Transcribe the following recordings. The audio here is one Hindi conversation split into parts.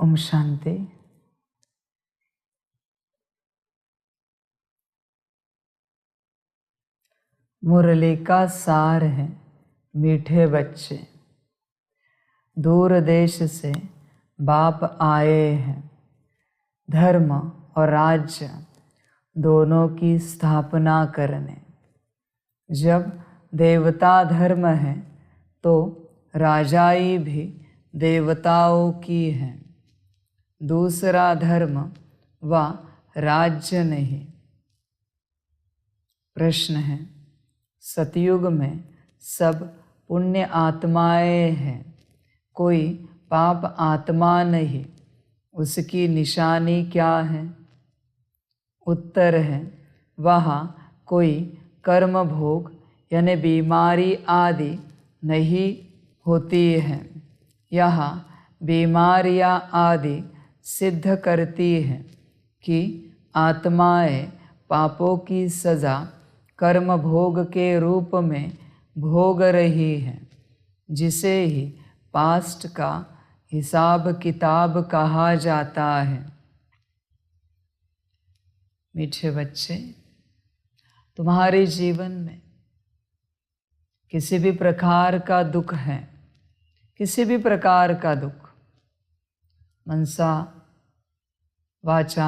ओम शांति। मुरली का सार है मीठे बच्चे, दूर देश से बाप आए हैं। धर्म और राज्य दोनों की स्थापना करने। जब देवता धर्म है तो राजाई भी देवताओं की है। दूसरा धर्म व राज्य नहीं। प्रश्न है, सतयुग में सब पुण्य आत्माएं हैं, कोई पाप आत्मा नहीं, उसकी निशानी क्या है? उत्तर है, वहाँ कोई कर्म भोग यानी बीमारी आदि नहीं होती है। यहाँ बीमारियाँ आदि सिद्ध करती हैं कि आत्माएं पापों की सज़ा कर्म भोग के रूप में भोग रही हैं, जिसे ही पास्ट का हिसाब किताब कहा जाता है। मीठे बच्चे, तुम्हारे जीवन में किसी भी प्रकार का दुख है, किसी भी प्रकार का दुख, मनसा वाचा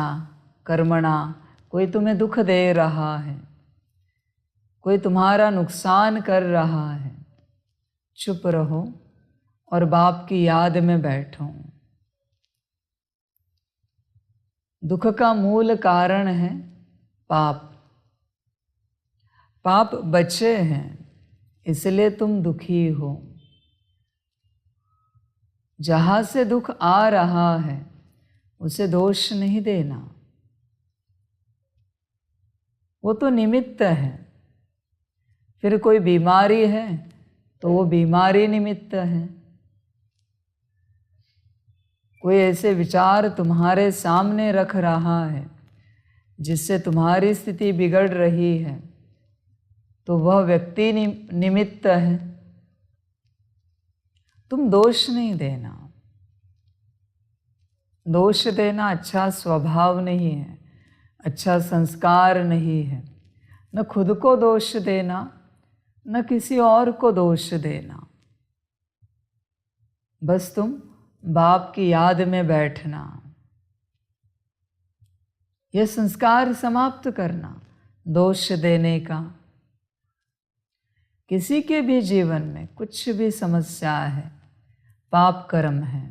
कर्मणा, कोई तुम्हें दुख दे रहा है, कोई तुम्हारा नुकसान कर रहा है, चुप रहो और बाप की याद में बैठो। दुख का मूल कारण है पाप। पाप बचे हैं, इसलिए तुम दुखी हो। जहाँ से दुख आ रहा है उसे दोष नहीं देना, वो तो निमित्त है। फिर कोई बीमारी है तो वो बीमारी निमित्त है। कोई ऐसे विचार तुम्हारे सामने रख रहा है जिससे तुम्हारी स्थिति बिगड़ रही है, तो वह व्यक्ति निमित्त है। तुम दोष नहीं देना। दोष देना अच्छा स्वभाव नहीं है, अच्छा संस्कार नहीं है। न खुद को दोष देना, न किसी और को दोष देना। बस तुम बाप की याद में बैठना, यह संस्कार समाप्त करना दोष देने का। किसी के भी जीवन में कुछ भी समस्या है, पाप कर्म है,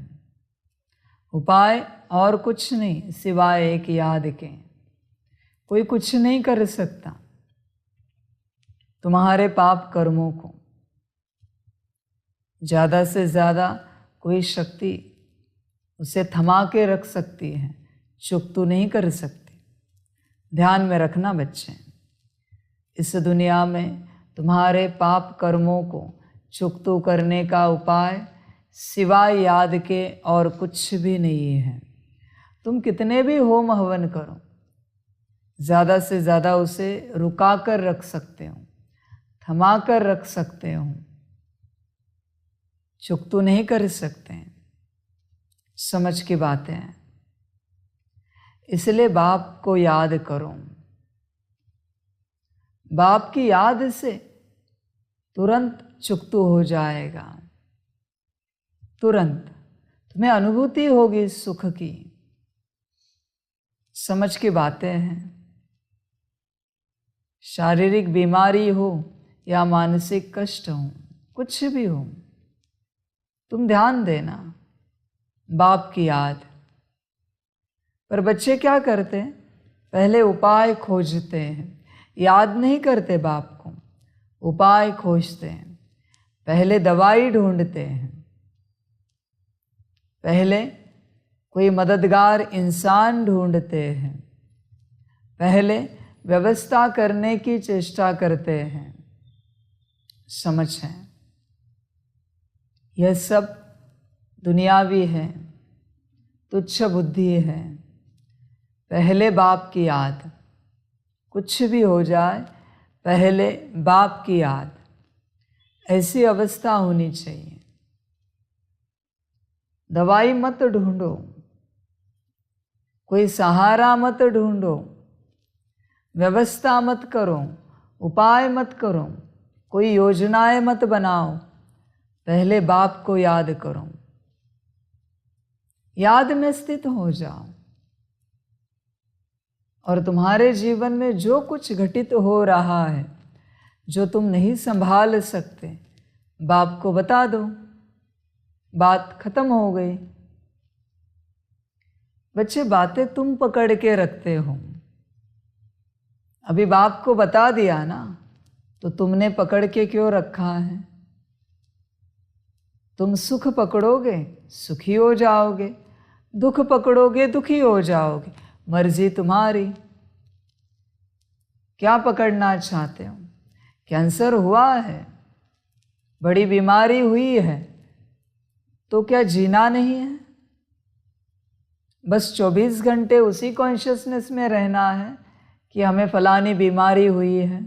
उपाय और कुछ नहीं सिवाय एक याद के। कोई कुछ नहीं कर सकता तुम्हारे पाप कर्मों को। ज़्यादा से ज़्यादा कोई शक्ति उसे थमा के रख सकती है, चुप नहीं कर सकती। ध्यान में रखना बच्चे, इस दुनिया में तुम्हारे पाप कर्मों को चुकतू करने का उपाय सिवाय याद के और कुछ भी नहीं है। तुम कितने भी होम हवन करो, ज़्यादा से ज़्यादा उसे रुका कर रख सकते हो, थमा कर रख सकते हो, चुकतू नहीं कर सकते हैं। समझ की बातें हैं। इसलिए बाप को याद करो। बाप की याद से तुरंत चुकतू हो जाएगा। तुरंत तुम्हें अनुभूति होगी सुख की। समझ की बातें हैं। शारीरिक बीमारी हो या मानसिक कष्ट हो, कुछ भी हो, तुम ध्यान देना बाप की याद। पर बच्चे क्या करते हैं? पहले उपाय खोजते हैं, याद नहीं करते बाप को, उपाय खोजते हैं। पहले दवाई ढूंढते हैं, पहले कोई मददगार इंसान ढूंढते हैं, पहले व्यवस्था करने की चेष्टा करते हैं। समझ है? यह सब दुनियावी है, तुच्छ बुद्धि है। पहले बाप की याद, कुछ भी हो जाए पहले बाप की याद, ऐसी अवस्था होनी चाहिए। दवाई मत ढूंढो, कोई सहारा मत ढूंढो, व्यवस्था मत करो, उपाय मत करो, कोई योजनाएं मत बनाओ। पहले बाप को याद करो, याद में स्थित हो जाओ और तुम्हारे जीवन में जो कुछ घटित हो रहा है, जो तुम नहीं संभाल सकते, बाप को बता दो। बात खत्म हो गई। बच्चे, बातें तुम पकड़ के रखते हो। अभी बाप को बता दिया ना, तो तुमने पकड़ के क्यों रखा है? तुम सुख पकड़ोगे, सुखी हो जाओगे, दुख पकड़ोगे, दुखी हो जाओगे। मर्जी तुम्हारी। क्या पकड़ना चाहते हो? कैंसर हुआ है, बड़ी बीमारी हुई है, तो क्या जीना नहीं है? बस 24 घंटे उसी कॉन्शियसनेस में रहना है कि हमें फलानी बीमारी हुई है।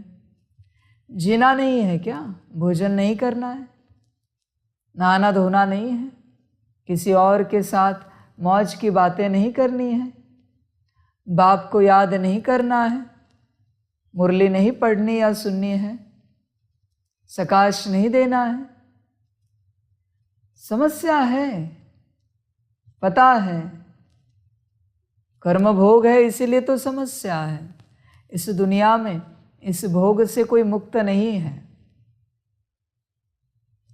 जीना नहीं है क्या? भोजन नहीं करना है, नहाना धोना नहीं है, किसी और के साथ मौज की बातें नहीं करनी है, बाप को याद नहीं करना है, मुरली नहीं पढ़नी या सुननी है, सकाश नहीं देना है। समस्या है, पता है, कर्म भोग है, इसीलिए तो समस्या है। इस दुनिया में इस भोग से कोई मुक्त नहीं है।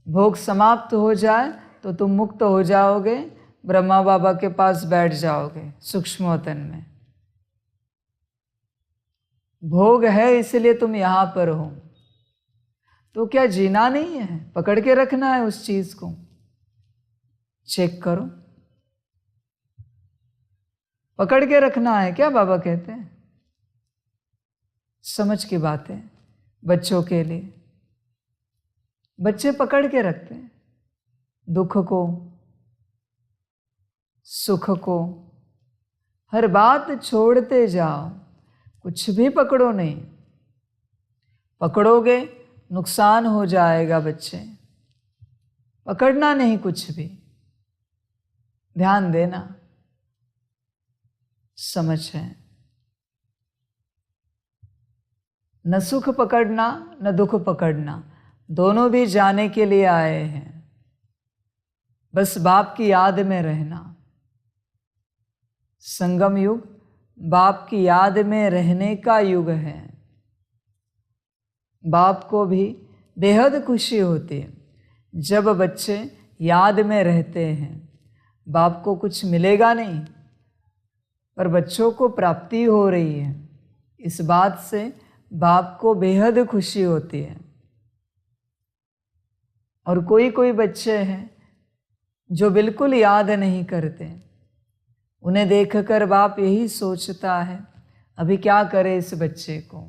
भोग समाप्त हो जाए तो तुम मुक्त हो जाओगे, ब्रह्मा बाबा के पास बैठ जाओगे सूक्ष्मवतन में। भोग है इसलिए तुम यहाँ पर हो, तो क्या जीना नहीं है? पकड़ के रखना है उस चीज को। चेक करो, पकड़ के रखना है क्या? बाबा कहते हैं समझ की बातें बच्चों के लिए। बच्चे पकड़ के रखते हैं दुख को, सुख को। हर बात छोड़ते जाओ, कुछ भी पकड़ो नहीं। पकड़ोगे नुकसान हो जाएगा बच्चे। पकड़ना नहीं कुछ भी, ध्यान देना। समझ है, न सुख पकड़ना न दुख पकड़ना, दोनों भी जाने के लिए आए हैं। बस बाप की याद में रहना। संगम युग बाप की याद में रहने का युग है। बाप को भी बेहद खुशी होती है जब बच्चे याद में रहते हैं। बाप को कुछ मिलेगा नहीं, पर बच्चों को प्राप्ति हो रही है। इस बात से बाप को बेहद खुशी होती है। और कोई कोई बच्चे हैं जो बिल्कुल याद नहीं करते। उन्हें देखकर बाप यही सोचता है, अभी क्या करे इस बच्चे को।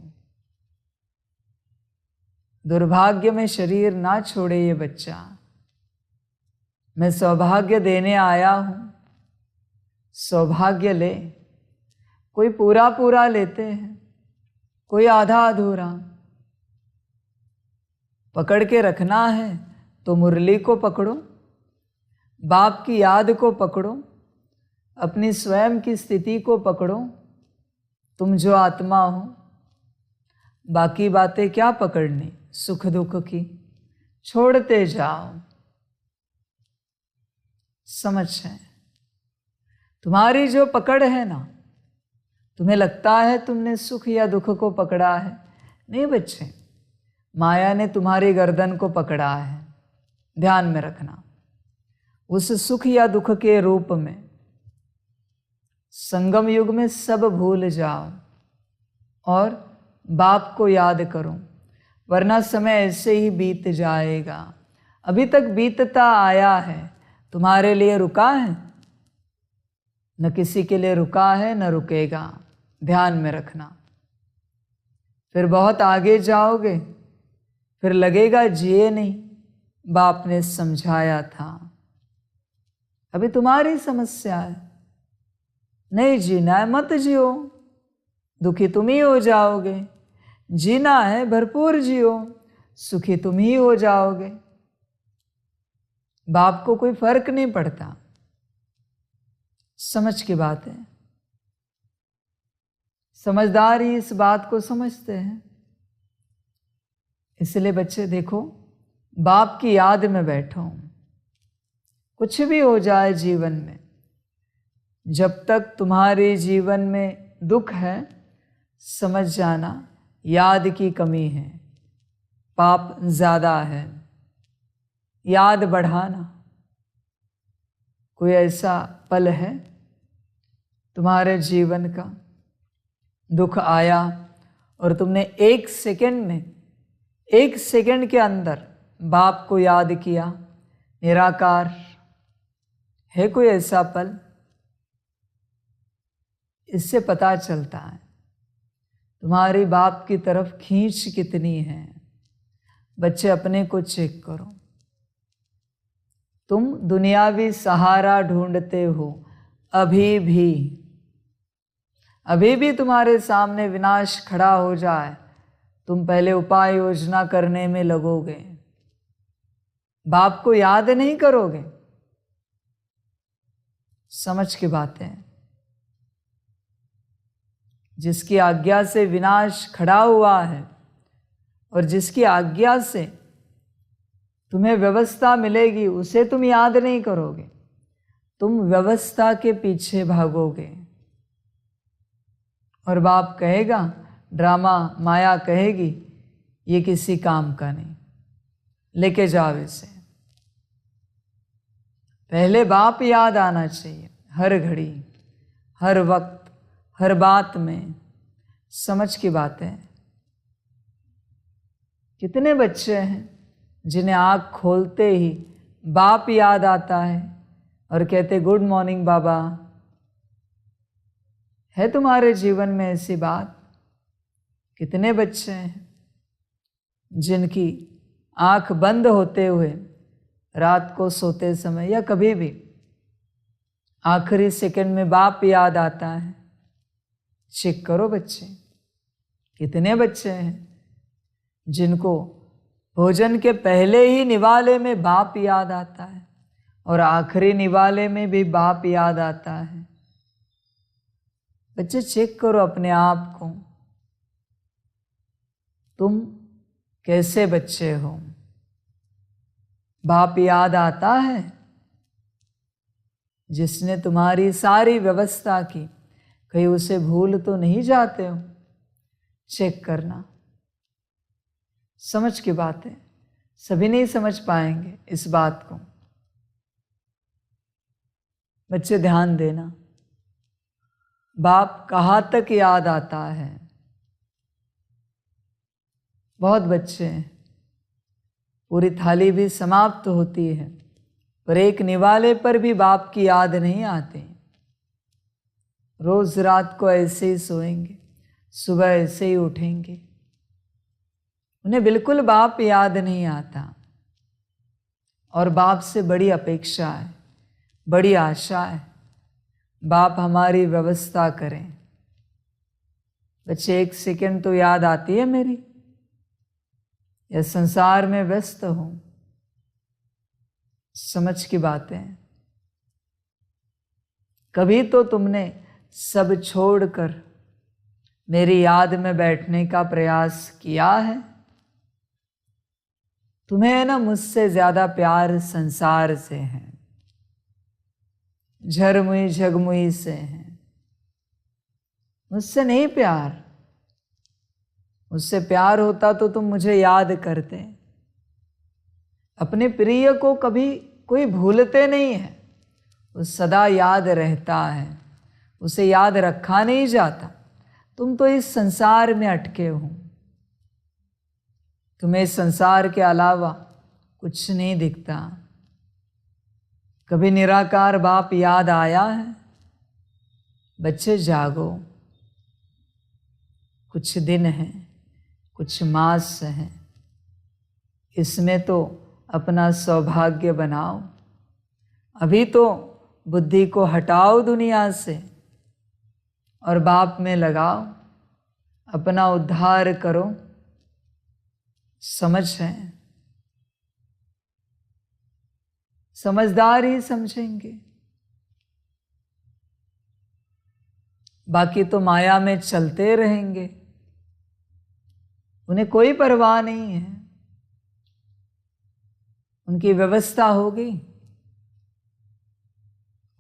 दुर्भाग्य में शरीर ना छोड़े ये बच्चा। मैं सौभाग्य देने आया हूं, सौभाग्य ले। कोई पूरा पूरा लेते हैं, कोई आधा अधूरा। पकड़ के रखना है तो मुरली को पकड़ो, बाप की याद को पकड़ो, अपनी स्वयं की स्थिति को पकड़ो। तुम जो आत्मा हो, बाकी बातें क्या पकड़नी, सुख दुख की छोड़ते जाओ। समझ है, तुम्हारी जो पकड़ है ना, तुम्हें लगता है तुमने सुख या दुख को पकड़ा है। नहीं बच्चे, माया ने तुम्हारी गर्दन को पकड़ा है। ध्यान में रखना। उस सुख या दुख के रूप में संगम युग में सब भूल जाओ और बाप को याद करो, वरना समय ऐसे ही बीत जाएगा। अभी तक बीतता आया है, तुम्हारे लिए रुका है? न किसी के लिए रुका है, न रुकेगा। ध्यान में रखना। फिर बहुत आगे जाओगे, फिर लगेगा जिए नहीं, बाप ने समझाया था। अभी तुम्हारी समस्या है, नहीं जीना है मत जियो, दुखी तुम ही हो जाओगे। जीना है भरपूर जियो, सुखी तुम ही हो जाओगे। बाप को कोई फर्क नहीं पड़ता। समझ की बात है। समझदार ही इस बात को समझते हैं। इसलिए बच्चे देखो, बाप की याद में बैठो। कुछ भी हो जाए जीवन में, जब तक तुम्हारे जीवन में दुख है, समझ जाना याद की कमी है, पाप ज़्यादा है। याद बढ़ाना। कोई ऐसा पल है तुम्हारे जीवन का, दुख आया और तुमने एक सेकंड के अंदर बाप को याद किया, निराकार? है कोई ऐसा पल? इससे पता चलता है तुम्हारी बाप की तरफ खींच कितनी है। बच्चे अपने को चेक करो। तुम दुनियावी सहारा ढूंढते हो, अभी भी तुम्हारे सामने विनाश खड़ा हो जाए, तुम पहले उपाय योजना करने में लगोगे, बाप को याद नहीं करोगे। समझ की बातें। जिसकी आज्ञा से विनाश खड़ा हुआ है और जिसकी आज्ञा से तुम्हें व्यवस्था मिलेगी, उसे तुम याद नहीं करोगे, तुम व्यवस्था के पीछे भागोगे। और बाप कहेगा, ड्रामा माया कहेगी, ये किसी काम का नहीं, लेके जाओ इसे। पहले बाप याद आना चाहिए, हर घड़ी, हर वक्त, हर बात में। समझ की बातें। कितने बच्चे हैं जिन्हें आँख खोलते ही बाप याद आता है और कहते गुड मॉर्निंग बाबा। है तुम्हारे जीवन में ऐसी बात? कितने बच्चे हैं जिनकी आँख बंद होते हुए रात को सोते समय या कभी भी आखिरी सेकंड में बाप याद आता है? चेक करो बच्चे। कितने बच्चे हैं जिनको भोजन के पहले ही निवाले में बाप याद आता है और आखिरी निवाले में भी बाप याद आता है। बच्चे चेक करो अपने आप को, तुम कैसे बच्चे हो? बाप याद आता है जिसने तुम्हारी सारी व्यवस्था की, कहीं उसे भूल तो नहीं जाते हो? चेक करना। समझ की बात है, सभी नहीं समझ पाएंगे इस बात को। बच्चे ध्यान देना, बाप कहाँ तक याद आता है? बहुत बच्चे हैं, पूरी थाली भी समाप्त होती है पर एक निवाले पर भी बाप की याद नहीं आती। रोज रात को ऐसे ही सोएंगे, सुबह ऐसे ही उठेंगे, उन्हें बिल्कुल बाप याद नहीं आता। और बाप से बड़ी अपेक्षा है, बड़ी आशा है, बाप हमारी व्यवस्था करें। बच्चे एक सेकंड तो याद आती है मेरी, या संसार में व्यस्त हूं? समझ की बातें। कभी तो तुमने सब छोड़कर मेरी याद में बैठने का प्रयास किया है? तुम्हें ना मुझसे ज्यादा प्यार संसार से है, झरमुई झगमुई से है, मुझसे नहीं प्यार। मुझसे प्यार होता तो तुम मुझे याद करते। अपने प्रिय को कभी कोई भूलते नहीं है, वो सदा याद रहता है, उसे याद रखा नहीं जाता। तुम तो इस संसार में अटके हो, तुम्हें इस संसार के अलावा कुछ नहीं दिखता। कभी निराकार बाप याद आया है? बच्चे जागो, कुछ दिन हैं, कुछ मास हैं, इसमें तो अपना सौभाग्य बनाओ। अभी तो बुद्धि को हटाओ दुनिया से और बाप में लगाओ, अपना उद्धार करो। समझ है, समझदार ही समझेंगे। बाकी तो माया में चलते रहेंगे, उन्हें कोई परवाह नहीं है। उनकी व्यवस्था हो गई,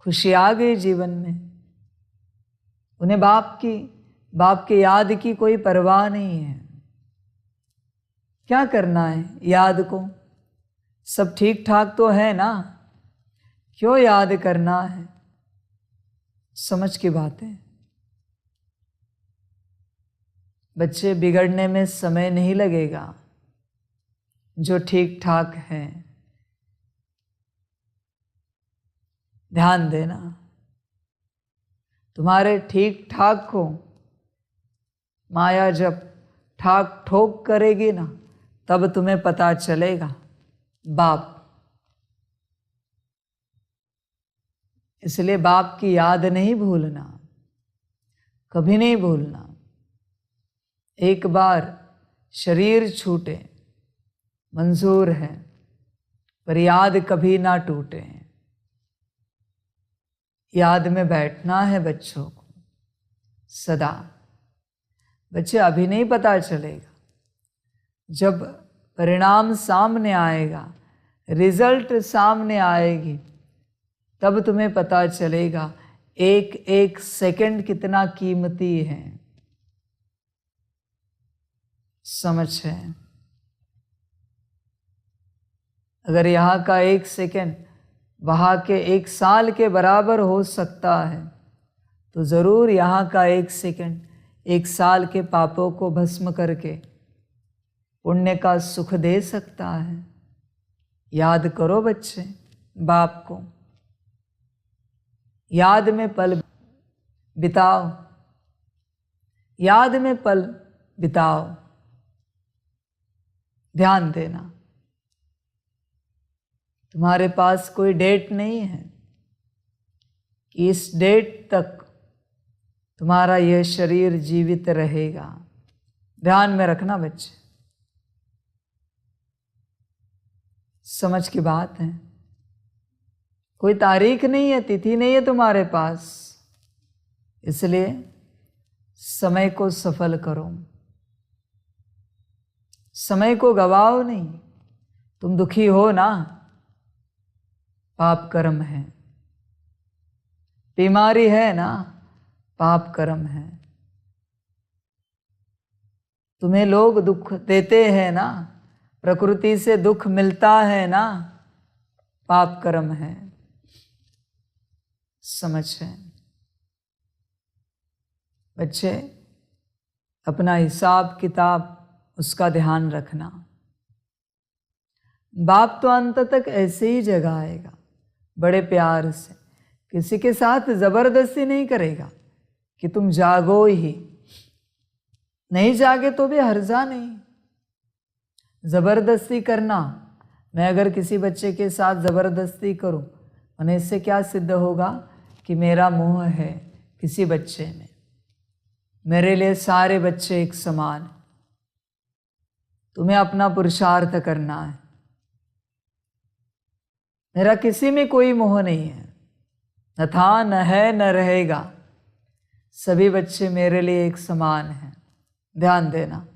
खुशी आ गई जीवन में, उन्हें बाप की याद की कोई परवाह नहीं है। क्या करना है याद को? सब ठीक ठाक तो है ना, क्यों याद करना है? समझ की बात है। बच्चे, बिगड़ने में समय नहीं लगेगा जो ठीक ठाक है। ध्यान देना, तुम्हारे ठीक ठाक को माया जब ठाक ठोक करेगी ना, तब तुम्हें पता चलेगा बाप। इसलिए बाप की याद नहीं भूलना, कभी नहीं भूलना। एक बार शरीर छूटे मंजूर है, पर याद कभी ना टूटे। याद में बैठना है बच्चों को सदा। बच्चे, अभी नहीं पता चलेगा, जब परिणाम सामने आएगा, रिजल्ट सामने आएगी, तब तुम्हें पता चलेगा एक एक सेकंड कितना कीमती है। समझ है? अगर यहाँ का एक सेकंड वहाँ के एक साल के बराबर हो सकता है, तो ज़रूर यहाँ का एक सेकंड एक साल के पापों को भस्म करके पुण्य का सुख दे सकता है। याद करो बच्चे बाप को, याद में पल बिताओ, याद में पल बिताओ। ध्यान देना, तुम्हारे पास कोई डेट नहीं है कि इस डेट तक तुम्हारा यह शरीर जीवित रहेगा। ध्यान में रखना बच्चे, समझ की बात है। कोई तारीख नहीं है, तिथि नहीं है तुम्हारे पास, इसलिए समय को सफल करो, समय को गवाओ नहीं। तुम दुखी हो ना, पाप कर्म है। बीमारी है ना, पाप कर्म है। तुम्हें लोग दुख देते हैं ना, प्रकृति से दुख मिलता है ना, पाप कर्म है। समझ है बच्चे? अपना हिसाब किताब उसका ध्यान रखना। बाप तो अंत तक ऐसे ही जगाएगा, बड़े प्यार से, किसी के साथ जबरदस्ती नहीं करेगा कि तुम जागो ही। नहीं जागे तो भी हर्जा नहीं। जबरदस्ती करना, मैं अगर किसी बच्चे के साथ जबरदस्ती करूं, उन्हें इससे क्या सिद्ध होगा कि मेरा मोह है किसी बच्चे में। मेरे लिए सारे बच्चे एक समान हैं। तुम्हें अपना पुरुषार्थ करना है। मेरा किसी में कोई मोह नहीं है, न था, न है, न रहेगा। सभी बच्चे मेरे लिए एक समान हैं। ध्यान देना।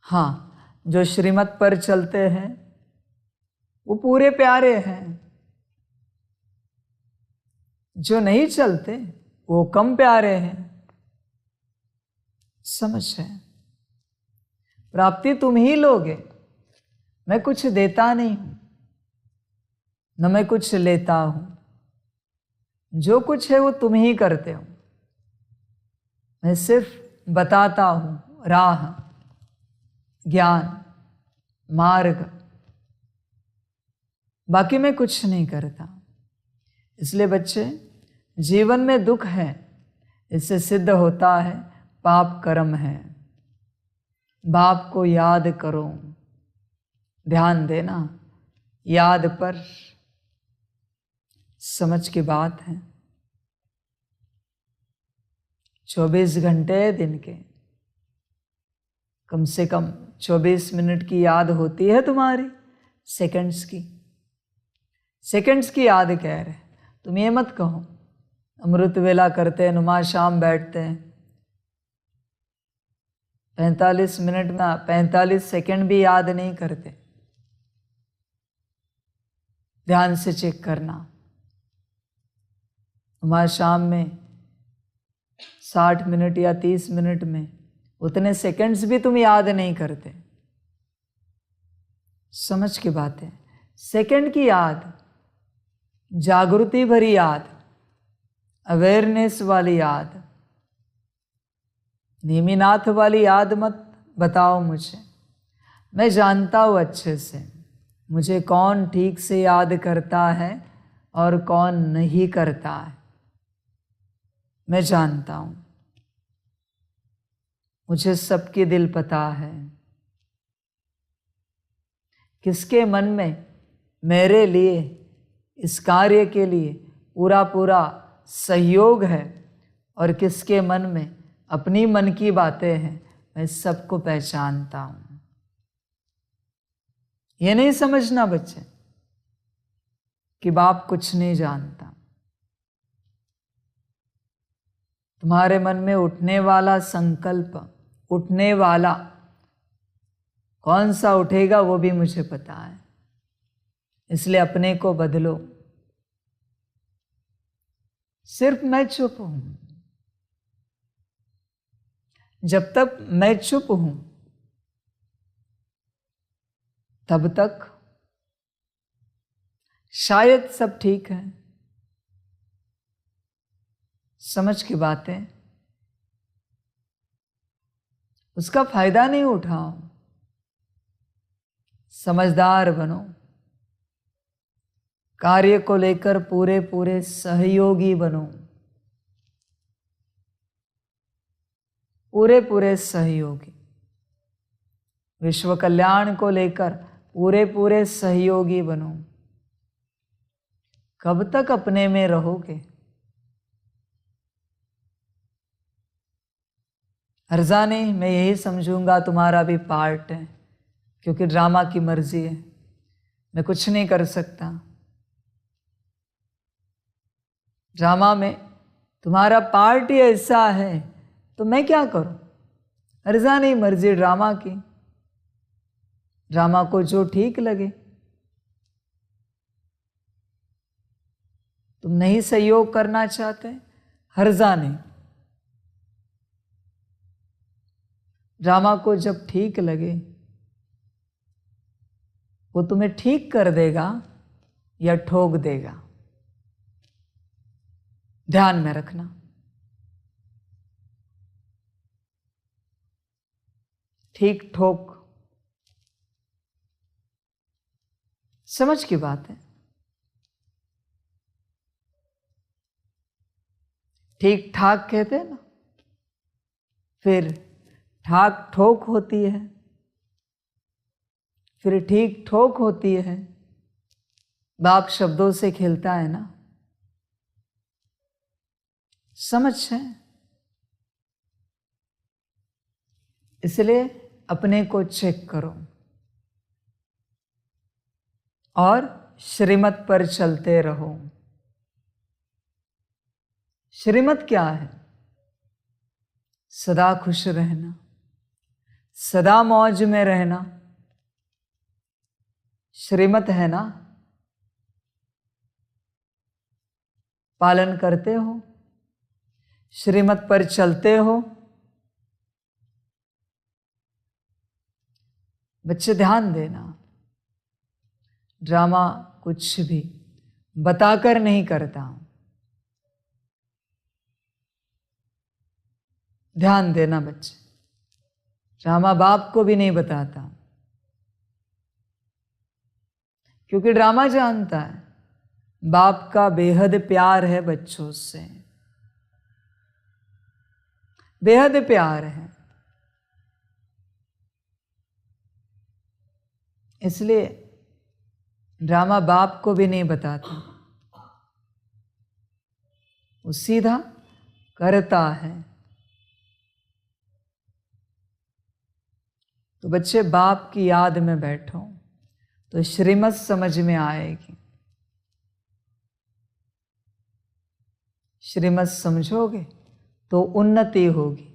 हाँ, जो श्रीमत पर चलते हैं वो पूरे प्यारे हैं, जो नहीं चलते वो कम प्यारे हैं। समझ है? प्राप्ति तुम ही लोगे, मैं कुछ देता नहीं हूं, न मैं कुछ लेता हूं। जो कुछ है वो तुम ही करते हो, मैं सिर्फ बताता हूं राह, ज्ञान, मार्ग, बाकी मैं कुछ नहीं करता। इसलिए बच्चे, जीवन में दुख है, इससे सिद्ध होता है पाप कर्म है। बाप को याद करो। ध्यान देना याद पर। समझ की बात है। 24 घंटे दिन के कम से कम 24 मिनट की याद होती है तुम्हारी, सेकंड्स की। सेकंड्स की याद कह रहे, तुम ये मत कहो अमृत वेला करते हैं, नुमा शाम बैठते हैं, 45 मिनट में 45 सेकंड भी याद नहीं करते। ध्यान से चेक करना, नुमा शाम में 60 मिनट या 30 मिनट में उतने सेकंड्स भी तुम याद नहीं करते। समझ की बात है, सेकंड की याद, जागृति भरी याद, अवेयरनेस वाली याद, नेमिनाथ वाली याद मत बताओ मुझे। मैं जानता हूँ अच्छे से मुझे कौन ठीक से याद करता है और कौन नहीं करता है। मैं जानता हूँ, मुझे सबके दिल पता है, किसके मन में मेरे लिए इस कार्य के लिए पूरा पूरा सहयोग है और किसके मन में अपनी मन की बातें हैं। मैं सबको पहचानता हूं। ये नहीं समझना बच्चे कि बाप कुछ नहीं जानता। तुम्हारे मन में उठने वाला संकल्प, उठने वाला कौन सा उठेगा वो भी मुझे पता है, इसलिए अपने को बदलो। सिर्फ मैं चुप हूं, जब तक मैं चुप हूं तब तक शायद सब ठीक है। समझ की बात है, उसका फायदा नहीं उठाओ, समझदार बनो, कार्य को लेकर पूरे पूरे सहयोगी बनो, पूरे पूरे सहयोगी, विश्व कल्याण को लेकर पूरे पूरे सहयोगी बनो। कब तक अपने में रहोगे? अर्जा नहीं, मैं यही समझूंगा तुम्हारा भी पार्ट है, क्योंकि ड्रामा की मर्जी है, मैं कुछ नहीं कर सकता। ड्रामा में तुम्हारा पार्ट ही ऐसा है तो मैं क्या करूं? अर्जा नहीं, मर्जी ड्रामा की, ड्रामा को जो ठीक लगे। तुम नहीं सहयोग करना चाहते, हर्जा नहीं, ड्रामा को जब ठीक लगे वो तुम्हें ठीक कर देगा या ठोक देगा। ध्यान में रखना। ठीक ठोक समझ की बात है। ठीक ठाक कहते हैं ना, फिर ठाक ठोक होती है, फिर ठीक ठोक होती है। बाप शब्दों से खेलता है ना, समझ है। इसलिए अपने को चेक करो और श्रीमत पर चलते रहो। श्रीमत क्या है? सदा खुश रहना, सदा मौज में रहना, श्रीमत है ना। पालन करते हो, श्रीमत पर चलते हो। बच्चे ध्यान देना, ड्रामा कुछ भी बताकर नहीं करता। ध्यान देना बच्चे, ड्रामा बाप को भी नहीं बताता, क्योंकि ड्रामा जानता है बाप का बेहद प्यार है बच्चों से, बेहद प्यार है। इसलिए ड्रामा बाप को भी नहीं बताता, वो सीधा करता है। तो बच्चे बाप की याद में बैठो तो श्रीमत समझ में आएगी। श्रीमत समझोगे तो उन्नति होगी।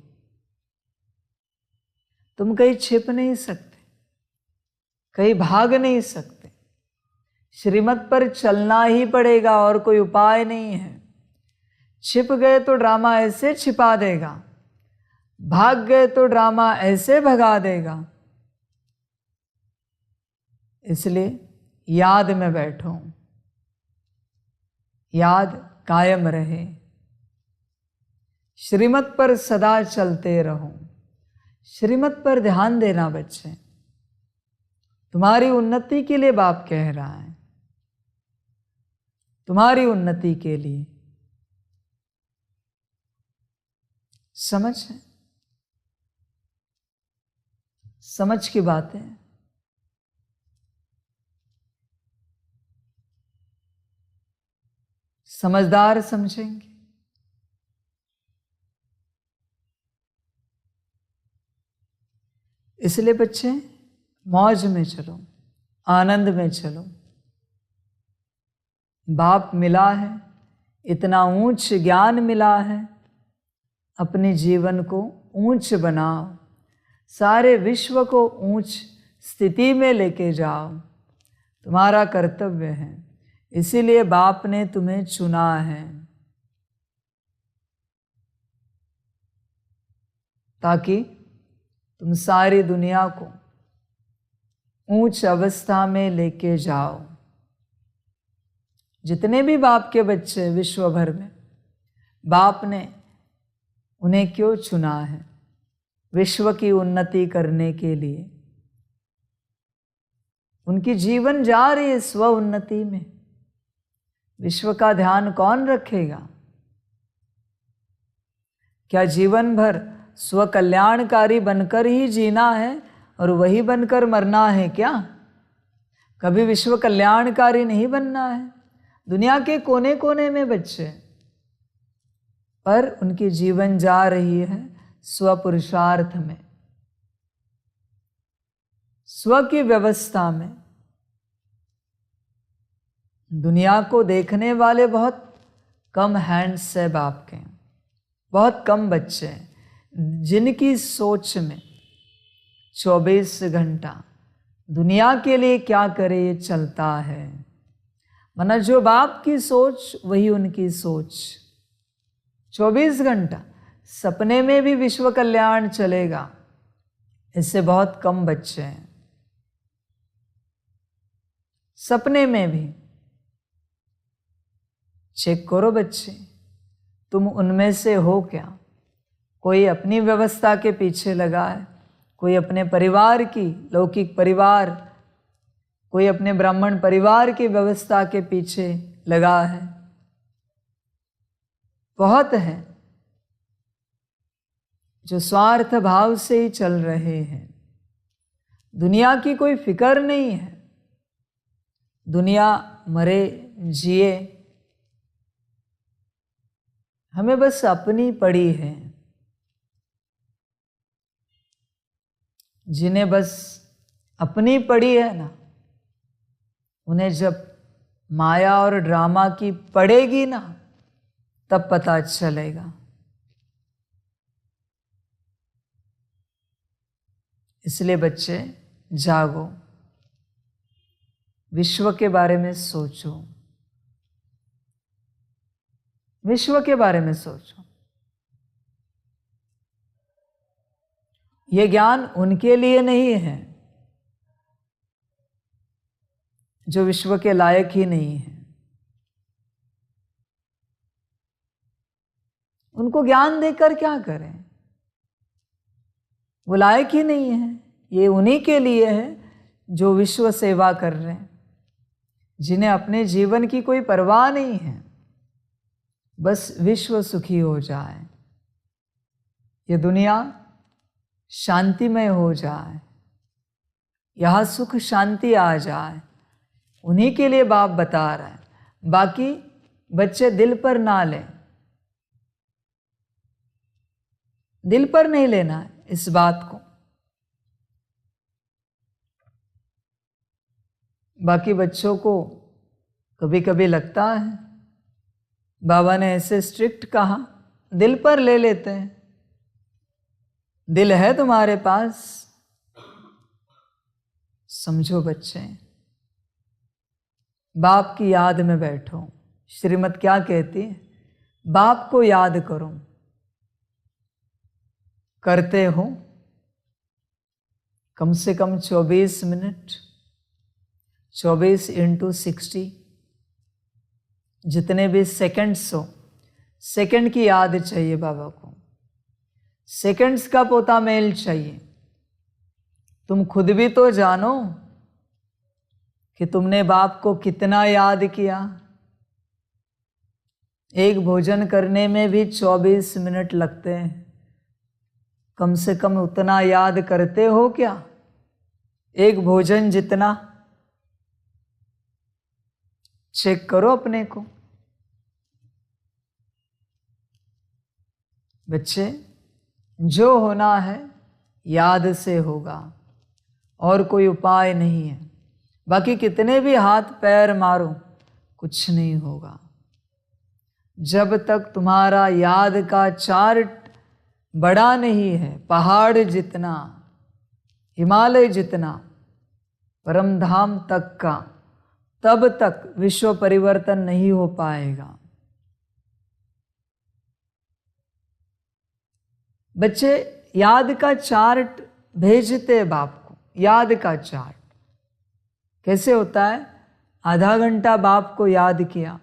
तुम कहीं छिप नहीं सकते, कहीं भाग नहीं सकते। श्रीमत पर चलना ही पड़ेगा और कोई उपाय नहीं है। छिप गए तो ड्रामा ऐसे छिपा देगा, भाग गए तो ड्रामा ऐसे भगा देगा। इसलिए याद में बैठो, याद कायम रहे, श्रीमत पर सदा चलते रहो। श्रीमत पर ध्यान देना बच्चे, तुम्हारी उन्नति के लिए बाप कह रहा है, तुम्हारी उन्नति के लिए। समझ है? समझ की बात है। समझदार समझेंगे। इसलिए बच्चे मौज में चलो, आनंद में चलो। बाप मिला है, इतना ऊंच ज्ञान मिला है, अपने जीवन को ऊंच बनाओ, सारे विश्व को ऊंच स्थिति में लेके जाओ। तुम्हारा कर्तव्य है, इसीलिए बाप ने तुम्हें चुना है, ताकि तुम सारी दुनिया को ऊंच अवस्था में लेके जाओ। जितने भी बाप के बच्चे विश्व भर में, बाप ने उन्हें क्यों चुना है? विश्व की उन्नति करने के लिए। उनकी जीवन जा रही है स्व उन्नति में। विश्व का ध्यान कौन रखेगा? क्या जीवन भर स्व कल्याणकारी बनकर ही जीना है और वही बनकर मरना है क्या? कभी विश्व कल्याणकारी नहीं बनना है। दुनिया के कोने कोने में बच्चे, पर उनकी जीवन जा रही है स्व पुरुषार्थ में, स्व की व्यवस्था में। दुनिया को देखने वाले बहुत कम हैंड्स है बाप के, बहुत कम बच्चे हैं जिनकी सोच में 24 घंटा दुनिया के लिए क्या करे ये चलता है। वरना जो बाप की सोच वही उनकी सोच। 24 घंटा सपने में भी विश्व कल्याण चलेगा, इससे बहुत कम बच्चे हैं। सपने में भी चेक करो बच्चे, तुम उनमें से हो क्या? कोई अपनी व्यवस्था के पीछे लगा है, कोई अपने परिवार की, लौकिक परिवार, कोई अपने ब्राह्मण परिवार की व्यवस्था के पीछे लगा है। बहुत है जो स्वार्थ भाव से ही चल रहे हैं। दुनिया की कोई फिक्र नहीं है। दुनिया मरे जिए, हमें बस अपनी पड़ी है। जिन्हें बस अपनी पड़ी है ना, उन्हें जब माया और ड्रामा की पड़ेगी ना, तब पता चलेगा। इसलिए बच्चे जागो, विश्व के बारे में सोचो, विश्व के बारे में सोचो। ये ज्ञान उनके लिए नहीं है जो विश्व के लायक ही नहीं है। उनको ज्ञान देकर क्या करें? वो लायक ही नहीं है। ये उन्हीं के लिए है जो विश्व सेवा कर रहे हैं, जिन्हें अपने जीवन की कोई परवाह नहीं है, बस विश्व सुखी हो जाए, ये दुनिया शांतिमय हो जाए, यहाँ सुख शांति आ जाए। उन्हीं के लिए बाप बता रहा है। बाकी बच्चे दिल पर ना लें, दिल पर नहीं लेना है इस बात को। बाकी बच्चों को कभी कभी लगता है बाबा ने ऐसे स्ट्रिक्ट कहा, दिल पर ले लेते हैं। दिल है तुम्हारे पास, समझो बच्चे, बाप की याद में बैठो। श्रीमत क्या कहती है? बाप को याद करो। करते हो कम से कम 24 मिनट, 24 × 60, जितने भी सेकंड्स हो, सेकंड की याद चाहिए बाबा को। सेकंड्स का पोता मेल चाहिए। तुम खुद भी तो जानो कि तुमने बाप को कितना याद किया। एक भोजन करने में भी 24 मिनट लगते हैं। कम से कम उतना याद करते हो क्या? एक भोजन जितना। चेक करो अपने को। बच्चे, जो होना है याद से होगा, और कोई उपाय नहीं है। बाकी कितने भी हाथ पैर मारो, कुछ नहीं होगा। जब तक तुम्हारा याद का चार्ट बड़ा नहीं है, पहाड़ जितना, हिमालय जितना, परम धाम तक का, तब तक विश्व परिवर्तन नहीं हो पाएगा। बच्चे, याद का चार्ट भेजते बाप को। याद का चार्ट कैसे होता है? आधा घंटा बाप को याद किया,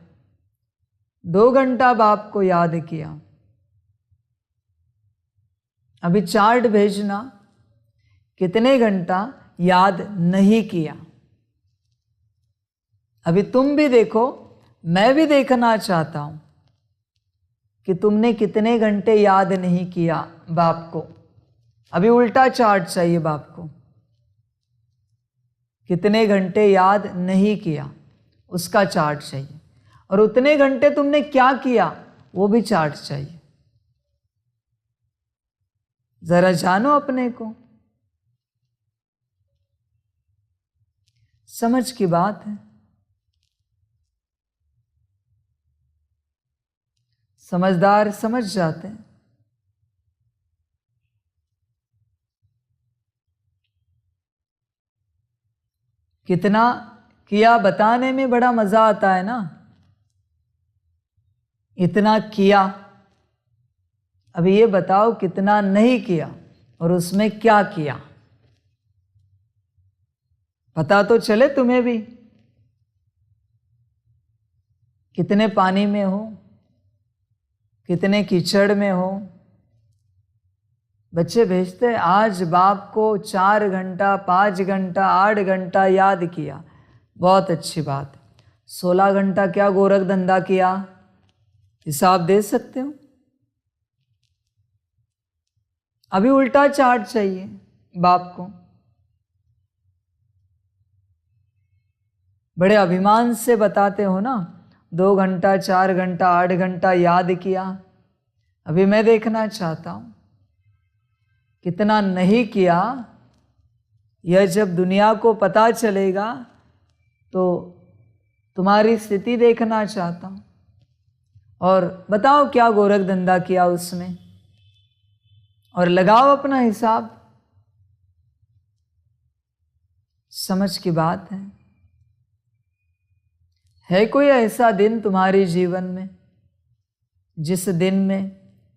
2 घंटा बाप को याद किया। अभी चार्ट भेजना कितने घंटा याद नहीं किया। अभी तुम भी देखो, मैं भी देखना चाहता हूं कि तुमने कितने घंटे याद नहीं किया बाप को। अभी उल्टा चार्ट चाहिए बाप को। कितने घंटे याद नहीं किया, उसका चार्ट चाहिए। और उतने घंटे तुमने क्या किया, वो भी चार्ट चाहिए। जरा जानो अपने को। समझ की बात है। समझदार समझ जाते हैं। कितना किया बताने में बड़ा मजा आता है ना। इतना किया। अभी ये बताओ कितना नहीं किया और उसमें क्या किया, पता तो चले तुम्हें भी। कितने पानी में हो, कितने कीचड़ में हो। बच्चे भेजते आज बाप को 4 घंटा, 5 घंटा, 8 घंटा याद किया, बहुत अच्छी बात। 16 घंटा क्या गोरख धंधा किया, हिसाब दे सकते हो। अभी उल्टा चार्ट चाहिए बाप को। बड़े अभिमान से बताते हो ना, 2 घंटा, 4 घंटा, 8 घंटा याद किया। अभी मैं देखना चाहता हूं कितना नहीं किया। यह जब दुनिया को पता चलेगा तो तुम्हारी स्थिति देखना चाहता हूं। और बताओ क्या गोरख धंधा किया उसमें, और लगाओ अपना हिसाब। समझ की बात है कोई ऐसा दिन तुम्हारे जीवन में जिस दिन में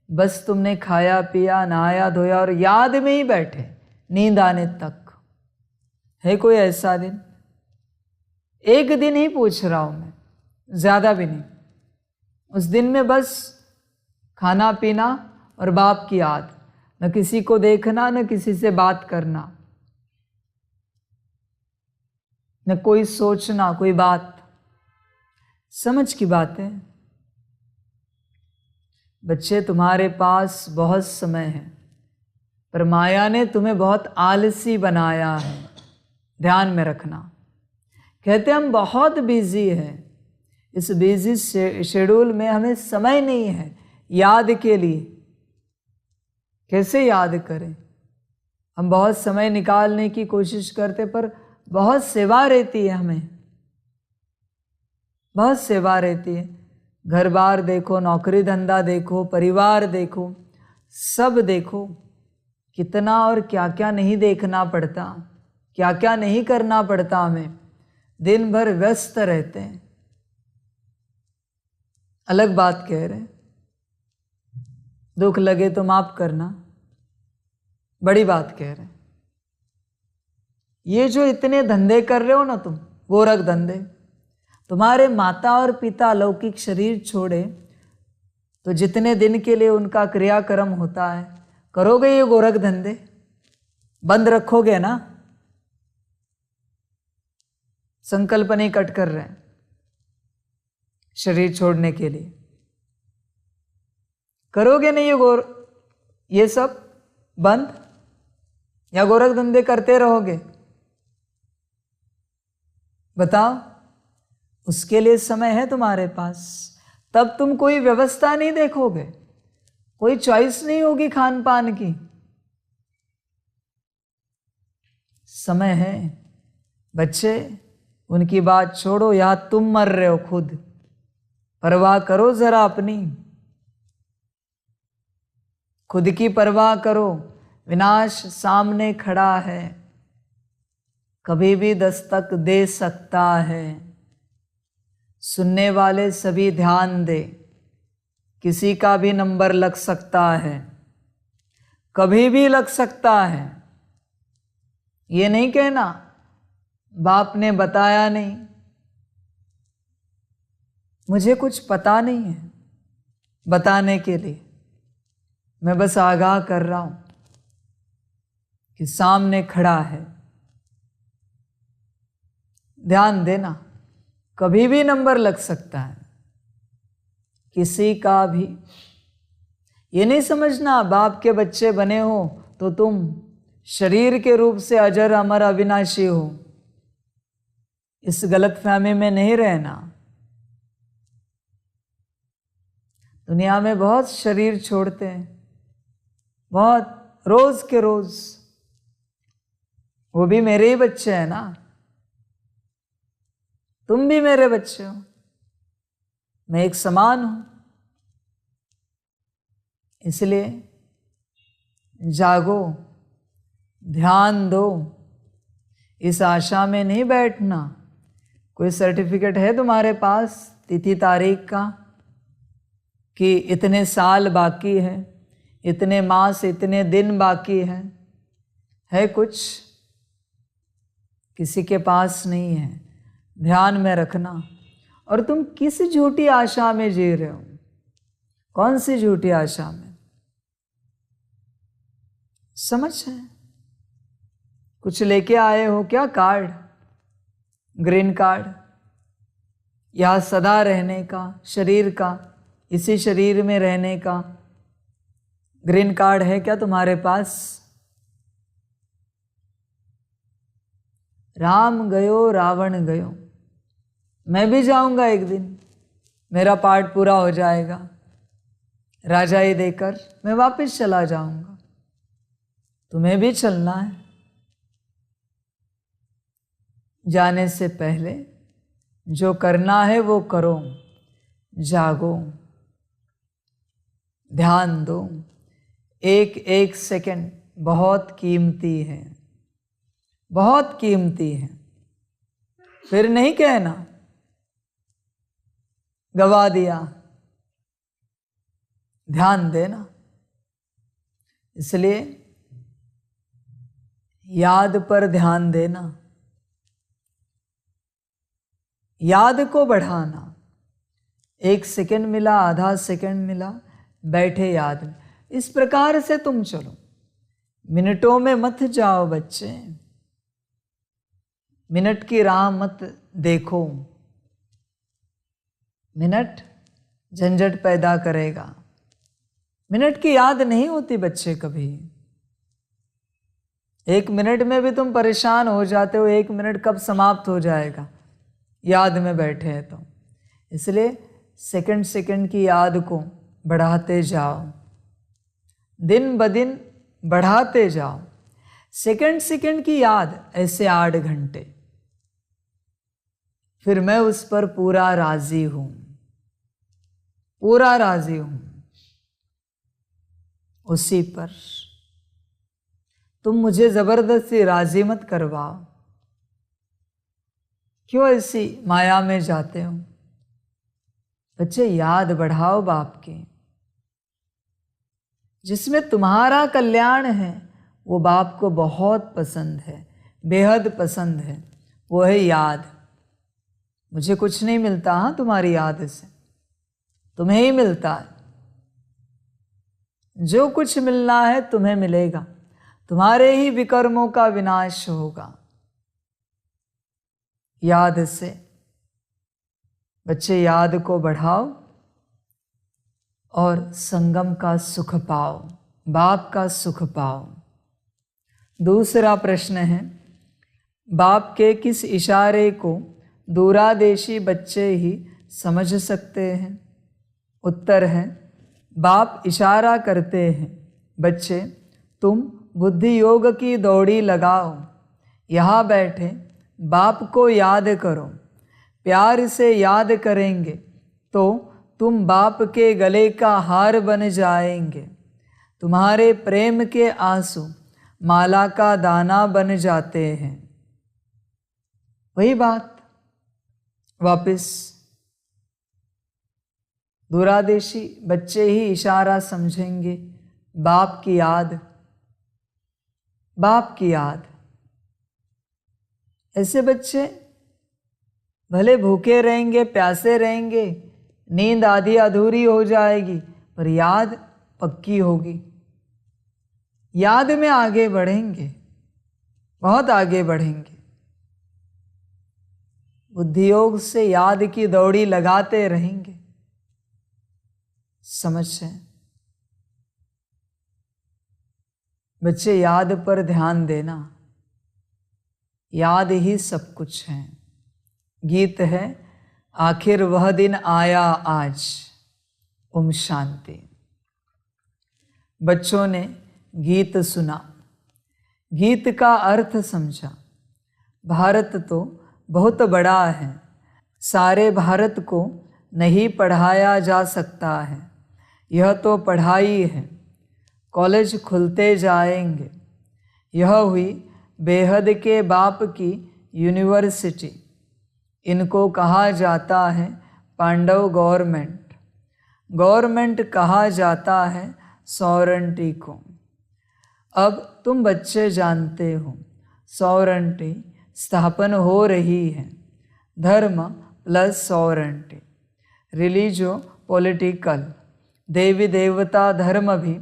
बस तुमने खाया पिया, नहाया धोया और याद में ही बैठे नींद आने तक? है कोई ऐसा दिन? एक दिन ही पूछ रहा हूं मैं, ज्यादा भी नहीं। उस दिन में बस खाना पीना और बाप की याद, न किसी को देखना, न किसी से बात करना, न कोई सोचना, कोई बात। समझ की बात है। बच्चे, तुम्हारे पास बहुत समय है, पर माया ने तुम्हें बहुत आलसी बनाया है। ध्यान में रखना। कहते हम बहुत बिजी हैं, इस बिजी शेड्यूल में हमें समय नहीं है याद के लिए। कैसे याद करें? हम बहुत समय निकालने की कोशिश करते, पर बहुत सेवा रहती है, हमें बहुत सेवा रहती है। घर बार देखो, नौकरी धंधा देखो, परिवार देखो, सब देखो, कितना और क्या क्या नहीं देखना पड़ता, क्या क्या नहीं करना पड़ता हमें। दिन भर व्यस्त रहते हैं। अलग बात कह रहे, दुख लगे तो माफ करना, बड़ी बात कह रहे। ये जो इतने धंधे कर रहे हो ना तुम, गोरख धंधे, तुम्हारे माता और पिता लौकिक शरीर छोड़े तो जितने दिन के लिए उनका क्रियाक्रम होता है, करोगे ये गोरख धंधे? बंद रखोगे ना? संकल्प नहीं कट कर रहे हैं शरीर छोड़ने के लिए, करोगे नहीं ये सब बंद, या गोरख धंधे करते रहोगे? बताओ। उसके लिए समय है तुम्हारे पास, तब तुम कोई व्यवस्था नहीं देखोगे, कोई चॉइस नहीं होगी खान पान की। समय है बच्चे, उनकी बात छोड़ो, या तुम मर रहे हो खुद, परवाह करो जरा अपनी, खुद की परवाह करो। विनाश सामने खड़ा है, कभी भी दस्तक दे सकता है। सुनने वाले सभी ध्यान दे, किसी का भी नंबर लग सकता है, कभी भी लग सकता है। ये नहीं कहना बाप ने बताया नहीं, मुझे कुछ पता नहीं है बताने के लिए, मैं बस आगाह कर रहा हूं कि सामने खड़ा है। ध्यान देना, कभी भी नंबर लग सकता है, किसी का भी। ये नहीं समझना बाप के बच्चे बने हो तो तुम शरीर के रूप से अजर अमर अविनाशी हो, इस गलतफहमी में नहीं रहना। दुनिया में बहुत शरीर छोड़ते हैं, बहुत, रोज के रोज। वो भी मेरे ही बच्चे हैं ना, तुम भी मेरे बच्चे हो, मैं एक समान हूं। इसलिए जागो, ध्यान दो, इस आशा में नहीं बैठना कोई सर्टिफिकेट है तुम्हारे पास तिथि तारीख का कि इतने साल बाकी है, इतने मास, इतने दिन बाकी है कुछ? किसी के पास नहीं है। ध्यान में रखना। और तुम किस झूठी आशा में जी रहे हो? कौन सी झूठी आशा में? समझ है? कुछ लेके आए हो क्या? कार्ड, ग्रीन कार्ड, या सदा रहने का, शरीर का, इसी शरीर में रहने का ग्रीन कार्ड है क्या तुम्हारे पास? राम गयो रावण गयो, मैं भी जाऊंगा एक दिन, मेरा पार्ट पूरा हो जाएगा, राजाई देकर मैं वापस चला जाऊंगा। तुम्हें भी चलना है। जाने से पहले जो करना है वो करो, जागो, ध्यान दो। एक एक सेकंड बहुत कीमती है, बहुत कीमती है। फिर नहीं कहना गवा दिया। ध्यान देना। इसलिए याद पर ध्यान देना, याद को बढ़ाना। 1 सेकंड मिला, आधा सेकंड मिला, बैठे याद में। इस प्रकार से तुम चलो, मिनटों में मत जाओ बच्चे, मिनट की राह मत देखो। मिनट झंझट पैदा करेगा। मिनट की याद नहीं होती बच्चे कभी। 1 मिनट में भी तुम परेशान हो जाते हो, 1 मिनट कब समाप्त हो जाएगा याद में बैठे हैं तो। इसलिए सेकंड सेकंड की याद को बढ़ाते जाओ, दिन ब दिन बढ़ाते जाओ। सेकंड सेकंड की याद ऐसे 8 घंटे, फिर मैं उस पर पूरा राजी हूं। पूरा राजी हूं, उसी पर तुम मुझे जबरदस्ती राजी मत करवाओ। क्यों ऐसी माया में जाते हो? बच्चे, याद बढ़ाओ बाप की। जिसमें तुम्हारा कल्याण है वो बाप को बहुत पसंद है, बेहद पसंद है। वो है याद। मुझे कुछ नहीं मिलता हाँ तुम्हारी याद से, तुम्हें ही मिलता है। जो कुछ मिलना है तुम्हें मिलेगा, तुम्हारे ही विकर्मों का विनाश होगा याद से। बच्चे, याद को बढ़ाओ और संगम का सुख पाओ, बाप का सुख पाओ। दूसरा प्रश्न है, बाप के किस इशारे को दूरादेशी बच्चे ही समझ सकते हैं? उत्तर है, बाप इशारा करते हैं, बच्चे तुम बुद्धि योग की दौड़ी लगाओ, यहाँ बैठे बाप को याद करो। प्यार से याद करेंगे तो तुम बाप के गले का हार बन जाएंगे। तुम्हारे प्रेम के आंसू माला का दाना बन जाते हैं। वही बात वापिस दूरादेशी बच्चे ही इशारा समझेंगे, बाप की याद, बाप की याद। ऐसे बच्चे भले भूखे रहेंगे, प्यासे रहेंगे, नींद आधी अधूरी हो जाएगी, पर याद पक्की होगी। याद में आगे बढ़ेंगे, बहुत आगे बढ़ेंगे। बुद्धि योग से याद की दौड़ी लगाते रहेंगे। समझे बच्चे, याद पर ध्यान देना। याद ही सब कुछ है। गीत है, आखिर वह दिन आया आज। ओम शांति। बच्चों ने गीत सुना, गीत का अर्थ समझा। भारत तो बहुत बड़ा है, सारे भारत को नहीं पढ़ाया जा सकता है। यह तो पढ़ाई है, कॉलेज खुलते जाएंगे। यह हुई बेहद के बाप की यूनिवर्सिटी। इनको कहा जाता है पांडव गवर्नमेंट। गवर्नमेंट कहा जाता है सॉवरेंटी को। अब तुम बच्चे जानते हो, सॉवरेंटी स्थापन हो रही है। धर्म प्लस सॉवरेंटी, रिलीजो पॉलिटिकल, देवी देवता धर्म भी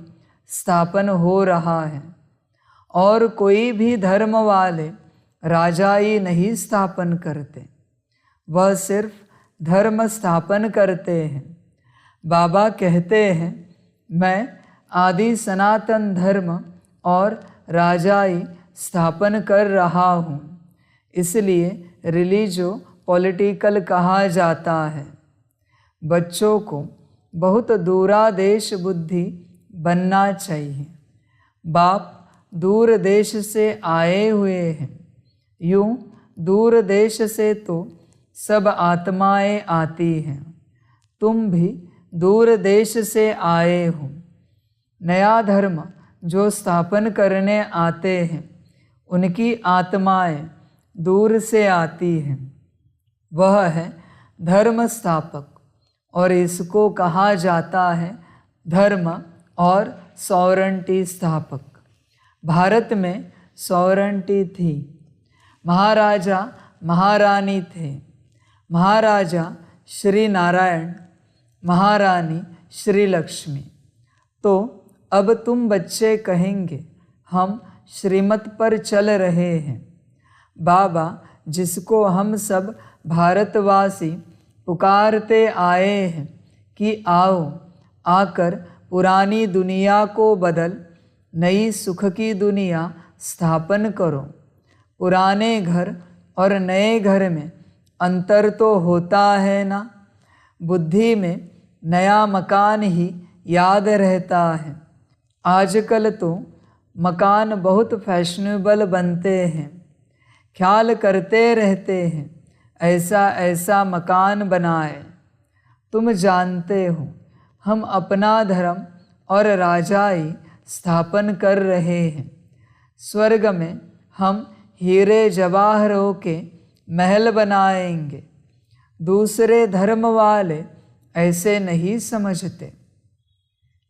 स्थापन हो रहा है। और कोई भी धर्म वाले राजाई नहीं स्थापन करते, वह सिर्फ धर्म स्थापन करते हैं। बाबा कहते हैं, मैं आदि सनातन धर्म और राजाई स्थापन कर रहा हूँ, इसलिए रिलीजो पॉलिटिकल कहा जाता है। बच्चों को बहुत दूरादेश बुद्धि बनना चाहिए। बाप दूर देश से आए हुए हैं। यूँ दूर देश से तो सब आत्माएं आती हैं। तुम भी दूर देश से आए हो। नया धर्म जो स्थापन करने आते हैं, उनकी आत्माएं दूर से आती हैं। वह है धर्म स्थापक, और इसको कहा जाता है धर्म और सॉवरेंटी स्थापक। भारत में सॉवरेंटी थी, महाराजा महारानी थे। महाराजा श्री नारायण, महारानी श्री लक्ष्मी। तो अब तुम बच्चे कहेंगे, हम श्रीमत पर चल रहे हैं। बाबा जिसको हम सब भारतवासी पुकारते आए हैं कि आओ, आकर पुरानी दुनिया को बदल नई सुख की दुनिया स्थापन करो। पुराने घर और नए घर में अंतर तो होता है ना। बुद्धि में नया मकान ही याद रहता है। आजकल तो मकान बहुत फैशनेबल बनते हैं, ख्याल करते रहते हैं ऐसा ऐसा मकान बनाए। तुम जानते हो हम अपना धर्म और राजाई स्थापन कर रहे हैं। स्वर्ग में हम हीरे जवाहरों के महल बनाएंगे। दूसरे धर्म वाले ऐसे नहीं समझते।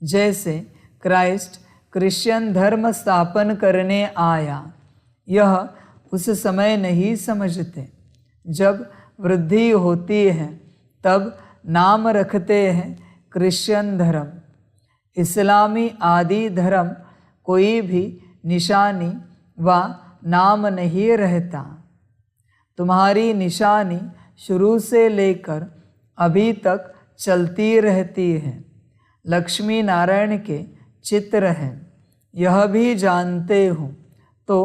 जैसे क्राइस्ट क्रिश्चियन धर्म स्थापन करने आया, यह उस समय नहीं समझते। जब वृद्धि होती है तब नाम रखते हैं क्रिश्चियन धर्म। इस्लामी आदि धर्म कोई भी निशानी व नाम नहीं रहता। तुम्हारी निशानी शुरू से लेकर अभी तक चलती रहती है। लक्ष्मी नारायण के चित्र हैं, यह भी जानते हो। तो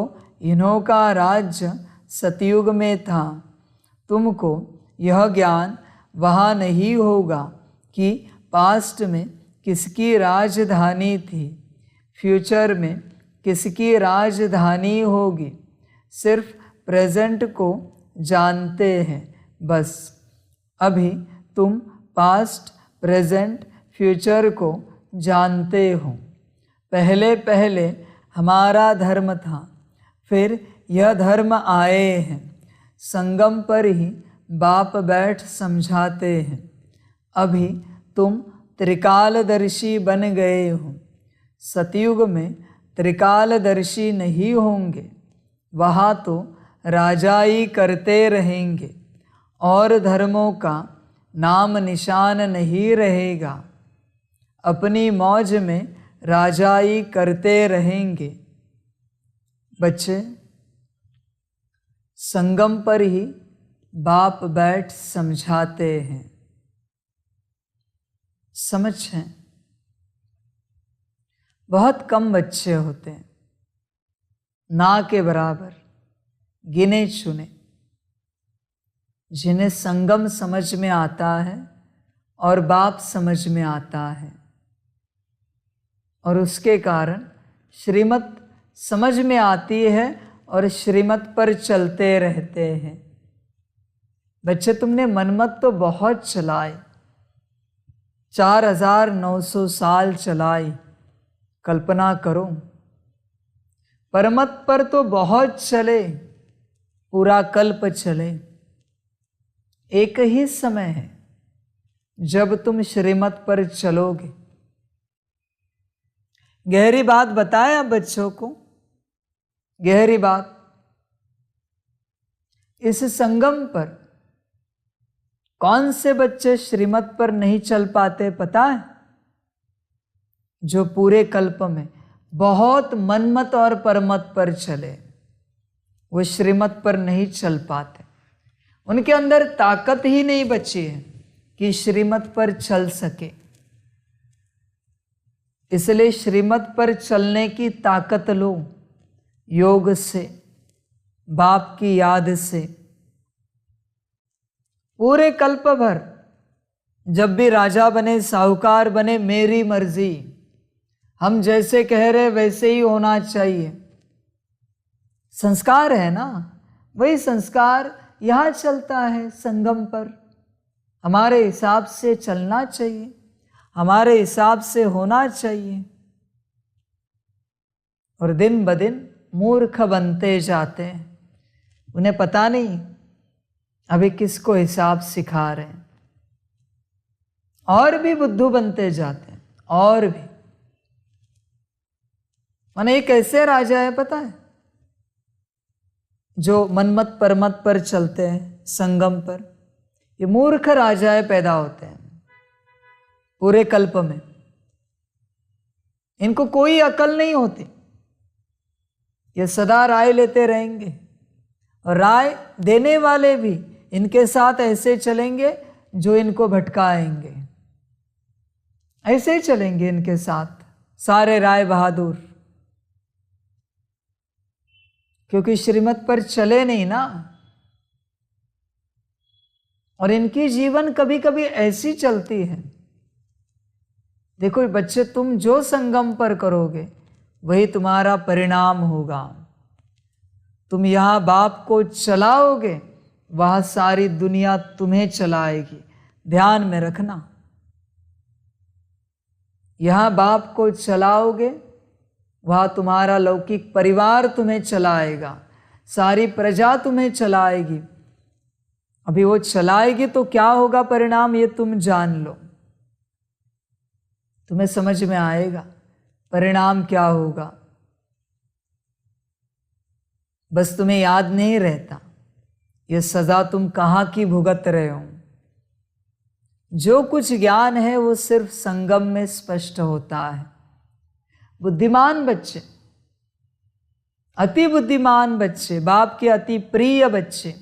इन्हों का राज्य सतयुग में था। तुमको यह ज्ञान वहाँ नहीं होगा कि पास्ट में किसकी राजधानी थी, फ्यूचर में किसकी राजधानी होगी। सिर्फ प्रेजेंट को जानते हैं बस। अभी तुम पास्ट, प्रेजेंट, फ्यूचर को जानते हो। पहले पहले हमारा धर्म था, फिर यह धर्म आए हैं। संगम पर ही बाप बैठ समझाते हैं। अभी तुम त्रिकालदर्शी बन गए हो। सतयुग में त्रिकालदर्शी नहीं होंगे। वहाँ तो राजाई करते रहेंगे और धर्मों का नाम निशान नहीं रहेगा। अपनी मौज में राजाई करते रहेंगे। बच्चे, संगम पर ही बाप बैठ समझाते हैं। समझ है? बहुत कम बच्चे होते हैं, ना के बराबर, गिने चुने, जिन्हें संगम समझ में आता है और बाप समझ में आता है। और उसके कारण श्रीमत समझ में आती है और श्रीमत पर चलते रहते हैं। बच्चे, तुमने मनमत तो बहुत चलाए, 4900 साल चलाई। कल्पना करो, परमत पर तो बहुत चले, पूरा कल्प चले। एक ही समय है जब तुम श्रीमत पर चलोगे। गहरी बात बताया बच्चों को, गहरी बात। इस संगम पर कौन से बच्चे श्रीमत पर नहीं चल पाते पता है? जो पूरे कल्प में बहुत मनमत और परमत पर चले, वो श्रीमत पर नहीं चल पाते। उनके अंदर ताकत ही नहीं बची है कि श्रीमत पर चल सके। इसलिए श्रीमत पर चलने की ताकत लो, योग से, बाप की याद से। पूरे कल्प भर जब भी राजा बने, साहूकार बने, मेरी मर्जी, हम जैसे कह रहे वैसे ही होना चाहिए। संस्कार है ना, वही संस्कार यहाँ चलता है संगम पर। हमारे हिसाब से चलना चाहिए, हमारे हिसाब से होना चाहिए। और दिन ब दिन मूर्ख बनते जाते हैं। उन्हें पता नहीं अभी किसको हिसाब सिखा रहे हैं। और भी बुद्धू बनते जाते हैं, और भी। माने एक ऐसे राजा है पता है, जो मनमत परमत पर चलते हैं संगम पर। ये मूर्ख राजाएं पैदा होते हैं पूरे कल्प में। इनको कोई अकल नहीं होती। ये सदा राय लेते रहेंगे, और राय देने वाले भी इनके साथ ऐसे चलेंगे जो इनको भटकाएंगे। ऐसे ही चलेंगे इनके साथ सारे राय बहादुर, क्योंकि श्रीमत पर चले नहीं ना। और इनकी जीवन कभी कभी ऐसी चलती है। देखो बच्चे, तुम जो संगम पर करोगे वही तुम्हारा परिणाम होगा। तुम यहाँ बाप को चलाओगे, वह सारी दुनिया तुम्हें चलाएगी। ध्यान में रखना। यहाँ बाप को चलाओगे, वहाँ तुम्हारा लौकिक परिवार तुम्हें चलाएगा, सारी प्रजा तुम्हें चलाएगी। अभी वो चलाएगी तो क्या होगा परिणाम, ये तुम जान लो, तुम्हें समझ में आएगा परिणाम क्या होगा। बस तुम्हें याद नहीं रहता ये सजा तुम कहाँ की भुगत रहे हो। जो कुछ ज्ञान है वो सिर्फ संगम में स्पष्ट होता है। बुद्धिमान बच्चे, अति बुद्धिमान बच्चे, बाप के अति प्रिय बच्चे,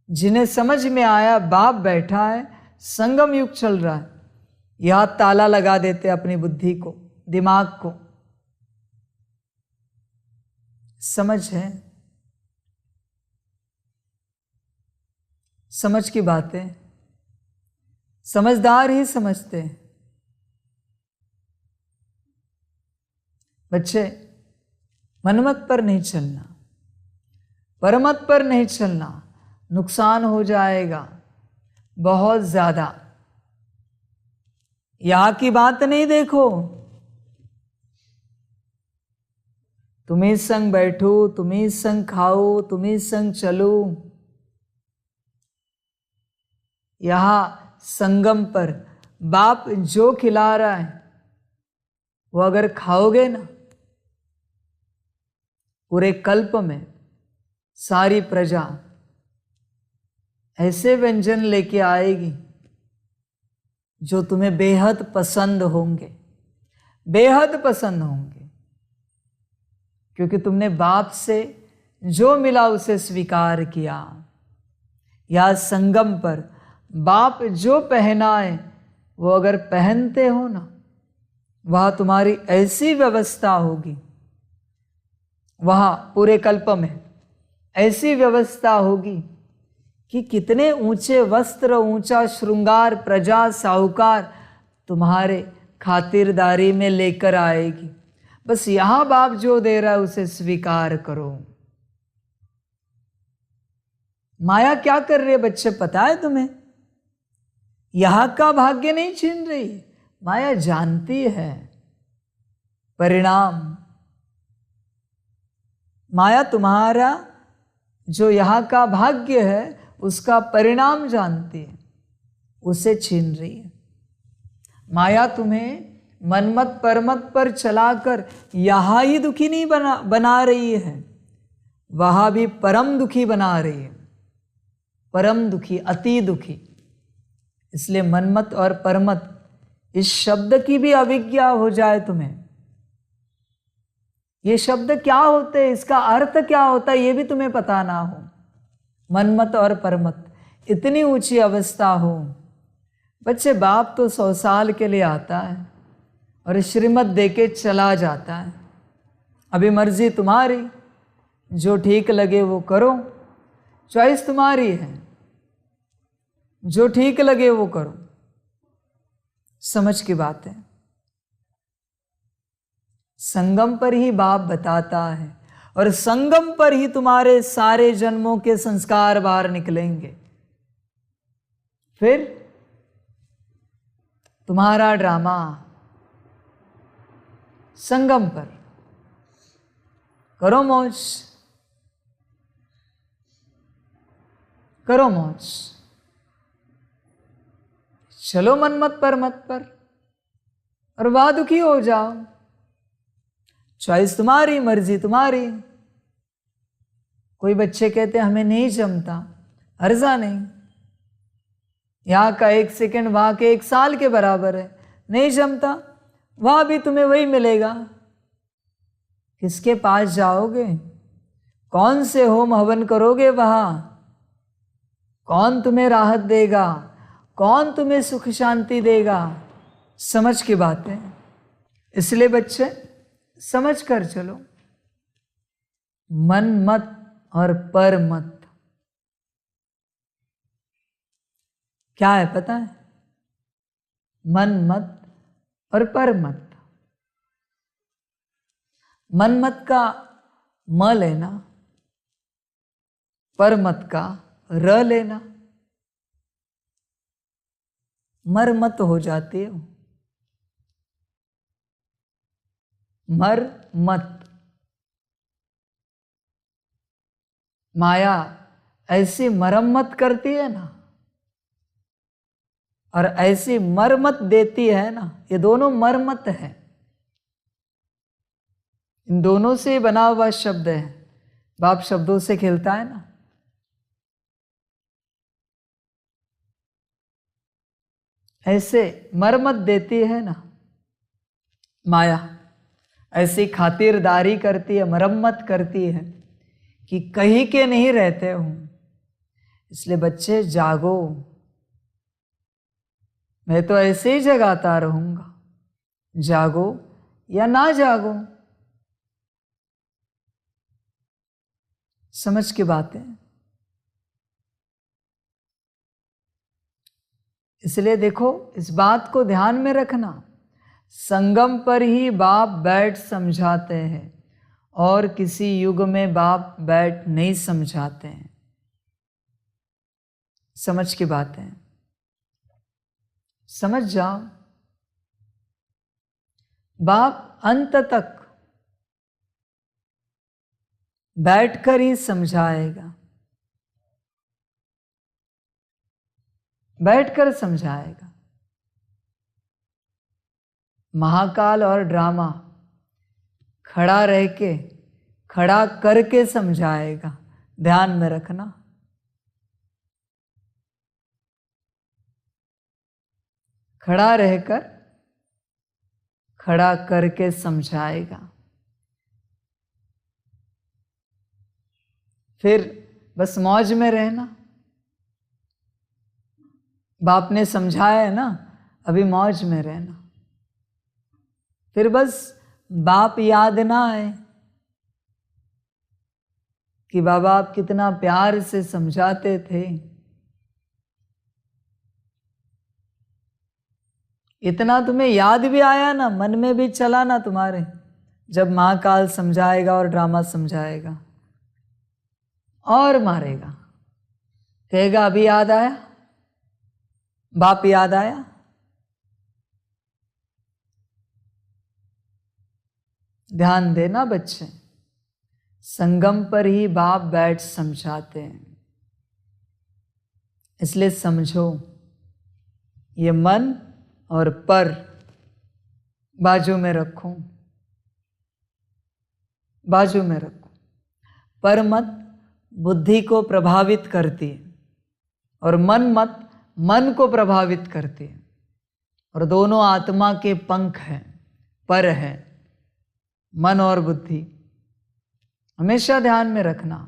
जिन्हें समझ में आया बाप बैठा है, संगम युग चल रहा है, यहां ताला लगा देते अपनी बुद्धि को, दिमाग को। समझ है, समझ की बातें समझदार ही समझते हैं। बच्चे, मनमत पर नहीं चलना, परमत पर नहीं चलना, नुकसान हो जाएगा बहुत ज्यादा। यहां की बात नहीं देखो, तुम्ही संग बैठो, तुम्ही संग खाओ, तुम्ही संग चलो। यहां संगम पर बाप जो खिला रहा है वो अगर खाओगे ना, पूरे कल्प में सारी प्रजा ऐसे व्यंजन लेके आएगी जो तुम्हें बेहद पसंद होंगे, बेहद पसंद होंगे, क्योंकि तुमने बाप से जो मिला उसे स्वीकार किया। या संगम पर बाप जो पहनाए वो अगर पहनते हो ना, वह तुम्हारी ऐसी व्यवस्था होगी, वहां पूरे कल्प में ऐसी व्यवस्था होगी कि कितने ऊंचे वस्त्र, ऊंचा श्रृंगार प्रजा साहूकार तुम्हारे खातिरदारी में लेकर आएगी। बस यहां बाप जो दे रहा है उसे स्वीकार करो। माया क्या कर रही है बच्चे, पता है तुम्हें? यहां का भाग्य नहीं छीन रही, माया जानती है परिणाम। माया तुम्हारा जो यहां का भाग्य है उसका परिणाम जानती है, उसे छीन रही है। माया तुम्हें मनमत परमत पर चलाकर यहां ही दुखी नहीं बना रही है, वहां भी परम दुखी बना रही है, परम दुखी, अति दुखी। इसलिए मनमत और परमत इस शब्द की भी अविज्ञा हो जाए तुम्हें, ये शब्द क्या होते हैं, इसका अर्थ क्या होता है, ये भी तुम्हें पता ना हो। मनमत और परमत इतनी ऊंची अवस्था हो। बच्चे, बाप तो 100 साल के लिए आता है और श्रीमत देके चला जाता है। अभी मर्जी तुम्हारी, जो ठीक लगे वो करो, चॉइस तुम्हारी है, जो ठीक लगे वो करो। समझ की बात है। संगम पर ही बाप बताता है और संगम पर ही तुम्हारे सारे जन्मों के संस्कार बाहर निकलेंगे। फिर तुम्हारा ड्रामा संगम पर करो मौज, करो मौज, चलो मनमत परमत पर और वहां दुखी हो जाओ। चॉइस तुम्हारी, मर्जी तुम्हारी। कोई बच्चे कहते हैं हमें नहीं जमता, अर्जा नहीं, यहां का 1 सेकंड वहां के 1 साल के बराबर है, नहीं जमता, वहां भी तुम्हें वही मिलेगा। किसके पास जाओगे, कौन से होम हवन करोगे, वहां कौन तुम्हें राहत देगा, कौन तुम्हें सुख शांति देगा? समझ की बात है। इसलिए बच्चे समझ कर चलो, मन मत और पर मत क्या है पता है? मन मत और पर मत। मन मत का म लेना, पर मत का र लेना, मर मत हो जाते हो। मर मत। माया ऐसी मरम्मत करती है ना, और ऐसी मरमत देती है ना, ये दोनों मरमत है, इन दोनों से बना हुआ शब्द है। बाप शब्दों से खेलता है ना, ऐसे मरमत देती है ना माया, ऐसी खातिरदारी करती है, मरम्मत करती है कि कहीं के नहीं रहते हो। इसलिए बच्चे जागो, मैं तो ऐसे ही जगाता रहूंगा, जागो या ना जागो। समझ की बात है। इसलिए देखो, इस बात को ध्यान में रखना, संगम पर ही बाप बैठ समझाते हैं और किसी युग में बाप बैठ नहीं समझाते हैं। समझ की बात है, समझ जाओ। बाप अंत तक बैठकर ही समझाएगा, बैठकर समझाएगा। महाकाल और ड्रामा खड़ा रह के, खड़ा करके समझाएगा, ध्यान में रखना। खड़ा रहकर, खड़ा करके समझाएगा। फिर बस मौज में रहना। बाप ने समझाया है ना, अभी मौज में रहना। फिर बस बाप याद ना आए कि बाबा आप कितना प्यार से समझाते थे, इतना तुम्हें याद भी आया ना, मन में भी चला ना तुम्हारे, जब महाकाल समझाएगा और ड्रामा समझाएगा और मारेगा, कहेगा अभी याद आया, बाप याद आया। ध्यान देना बच्चे, संगम पर ही बाप बैठ समझाते हैं। इसलिए समझो, ये मन और पर बाजू में रखो, बाजू में रखो। पर मत बुद्धि को प्रभावित करती है और मन मत मन को प्रभावित करती है, और दोनों आत्मा के पंख हैं, पर है मन और बुद्धि। हमेशा ध्यान में रखना,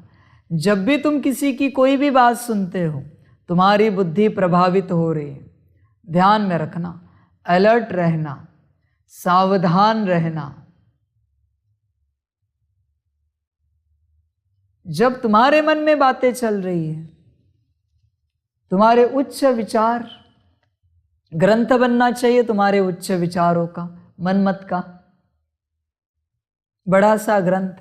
जब भी तुम किसी की कोई भी बात सुनते हो, तुम्हारी बुद्धि प्रभावित हो रही है। ध्यान में रखना, अलर्ट रहना, सावधान रहना। जब तुम्हारे मन में बातें चल रही है, तुम्हारे उच्च विचार, ग्रंथ बनना चाहिए तुम्हारे उच्च विचारों का, मनमत का बड़ा सा ग्रंथ।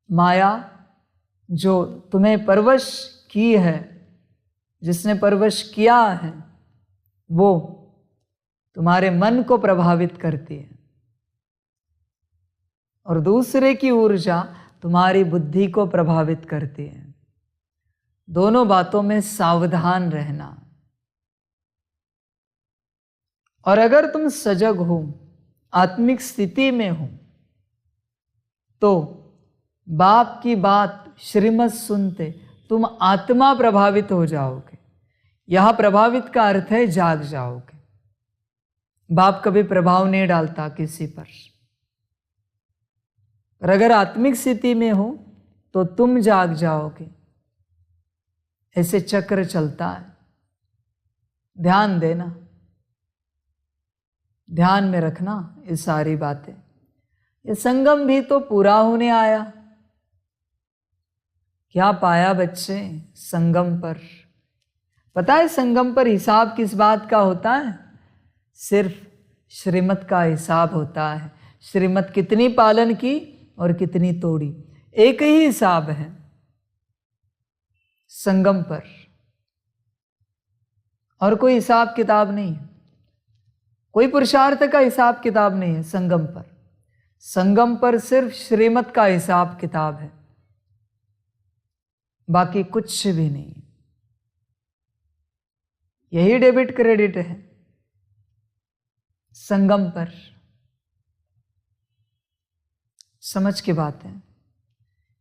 माया जो तुम्हें परवश की है, जिसने परवश किया है, वो तुम्हारे मन को प्रभावित करती है, और दूसरे की ऊर्जा तुम्हारी बुद्धि को प्रभावित करती है। दोनों बातों में सावधान रहना। और अगर तुम सजग हो, आत्मिक स्थिति में हो, तो बाप की बात श्रीमत सुनते तुम आत्मा प्रभावित हो जाओगे। यह प्रभावित का अर्थ है जाग जाओगे। बाप कभी प्रभाव नहीं डालता किसी पर, और अगर आत्मिक स्थिति में हो तो तुम जाग जाओगे। ऐसे चक्र चलता है। ध्यान देना, ध्यान में रखना ये सारी बातें। ये संगम भी तो पूरा होने आया। क्या पाया बच्चे संगम पर? पता है संगम पर हिसाब किस बात का होता है? सिर्फ श्रीमत का हिसाब होता है। श्रीमत कितनी पालन की और कितनी तोड़ी, एक ही हिसाब है संगम पर, और कोई हिसाब किताब नहीं। कोई पुरुषार्थ का हिसाब किताब नहीं है संगम पर। संगम पर सिर्फ श्रीमत का हिसाब किताब है, बाकी कुछ भी नहीं। यही डेबिट क्रेडिट है संगम पर। समझ की बात है,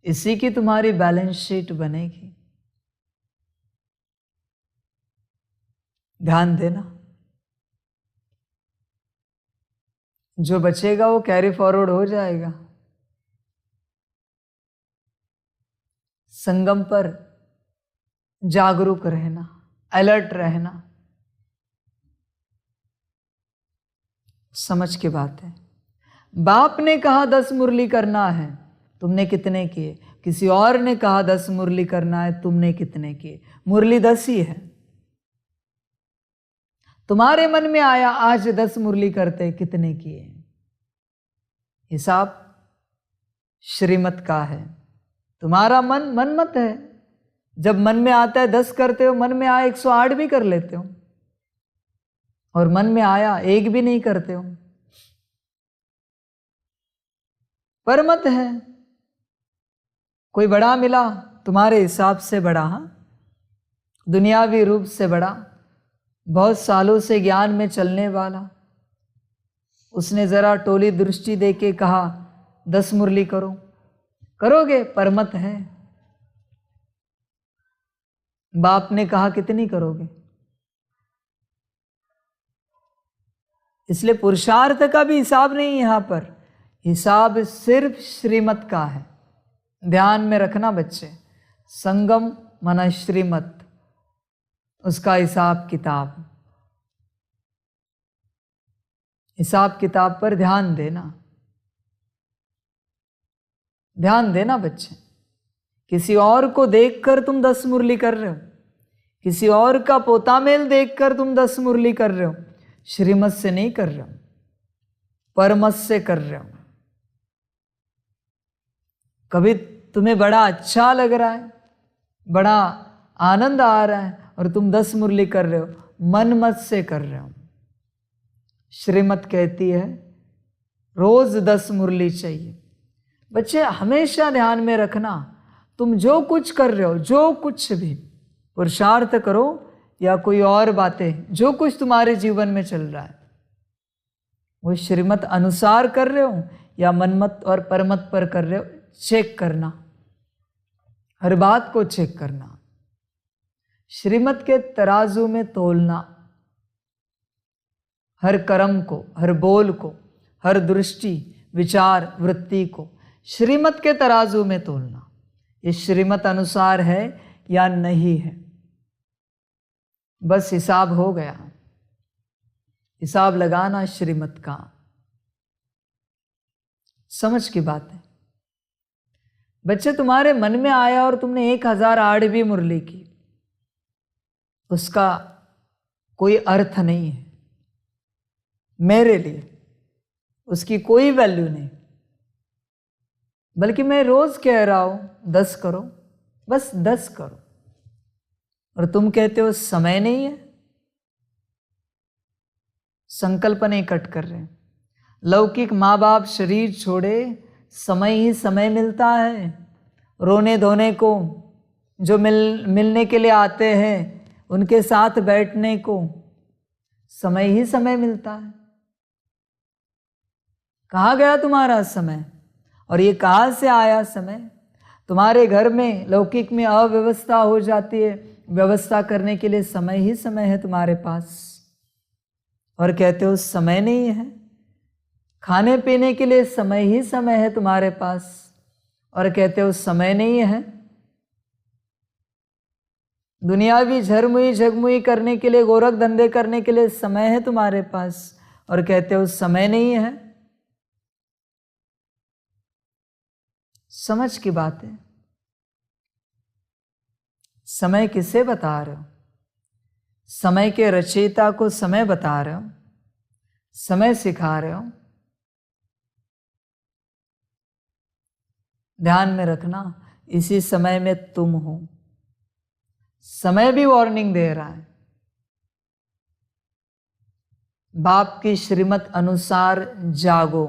इसी की तुम्हारी बैलेंस शीट बनेगी। ध्यान देना, जो बचेगा वो कैरी फॉरवर्ड हो जाएगा। संगम पर जागरूक रहना, अलर्ट रहना। समझ की बात है। बाप ने कहा 10 मुरली करना है, तुमने कितने किए? किसी और ने कहा 10 मुरली करना है, तुमने कितने किए? मुरली 10 ही है। तुम्हारे मन में आया आज 10 मुरली करते, कितने किए? हिसाब श्रीमत का है। तुम्हारा मन मनमत है, जब मन में आता है 10 करते हो, मन में आया 108 भी कर लेते हो, और मन में आया 1 भी नहीं करते हो। परमत है। कोई बड़ा मिला तुम्हारे हिसाब से बड़ा, हाँ, दुनियावी रूप से बड़ा, बहुत सालों से ज्ञान में चलने वाला, उसने जरा टोली दृष्टि देके कहा 10 मुरली करो, करोगे? परमत है। बाप ने कहा कितनी करोगे? इसलिए पुरुषार्थ का भी हिसाब नहीं, यहां पर हिसाब सिर्फ श्रीमत का है। ध्यान में रखना बच्चे, संगम माना श्रीमत, उसका हिसाब किताब। हिसाब किताब पर ध्यान देना, ध्यान देना बच्चे। किसी और को देखकर तुम 10 मुरली कर रहे हो, किसी और का पोता मेल देखकर तुम 10 मुरली कर रहे हो। श्रीमत से नहीं कर रहे हो, परमत से कर रहे हो। कभी तुम्हें बड़ा अच्छा लग रहा है, बड़ा आनंद आ रहा है, और तुम 10 मुरली कर रहे हो, मनमत से कर रहे हो। श्रीमत कहती है रोज 10 मुरली चाहिए। बच्चे हमेशा ध्यान में रखना, तुम जो कुछ कर रहे हो, जो कुछ भी पुरुषार्थ करो या कोई और बातें, जो कुछ तुम्हारे जीवन में चल रहा है, वो श्रीमत अनुसार कर रहे हो या मनमत और परमत पर कर रहे हो, चेक करना। हर बात को चेक करना, श्रीमत के तराजू में तोलना। हर कर्म को, हर बोल को, हर दृष्टि, विचार, वृत्ति को श्रीमत के तराजू में तोलना। ये श्रीमत अनुसार है या नहीं है, बस हिसाब हो गया। हिसाब लगाना श्रीमत का। समझ की बात है बच्चे। तुम्हारे मन में आया और तुमने 1008वीं मुरली की, उसका कोई अर्थ नहीं है मेरे लिए, उसकी कोई वैल्यू नहीं। बल्कि मैं रोज कह रहा हूं 10 करो, बस 10 करो, और तुम कहते हो समय नहीं है। संकल्प नहीं कट कर रहे। लौकिक माँ बाप शरीर छोड़े, समय ही समय मिलता है। रोने धोने को जो मिलने के लिए आते हैं, उनके साथ बैठने को समय ही समय मिलता है। कहाँ गया तुम्हारा समय? और ये कहाँ से आया समय? तुम्हारे घर में लौकिक में अव्यवस्था हो जाती है, व्यवस्था करने के लिए समय ही समय है तुम्हारे पास, और कहते हो समय नहीं है। खाने पीने के लिए समय ही समय है तुम्हारे पास, और कहते हो समय नहीं है। दुनियावी झरमुई झगमुई करने के लिए, गोरख धंधे करने के लिए समय है तुम्हारे पास, और कहते हो समय नहीं है। समझ की बात है। समय किसे बता रहे हो? समय के रचयिता को समय बता रहे हो, समय सिखा रहे हो। ध्यान में रखना, इसी समय में तुम हो। समय भी वार्निंग दे रहा है। बाप की श्रीमत अनुसार जागो,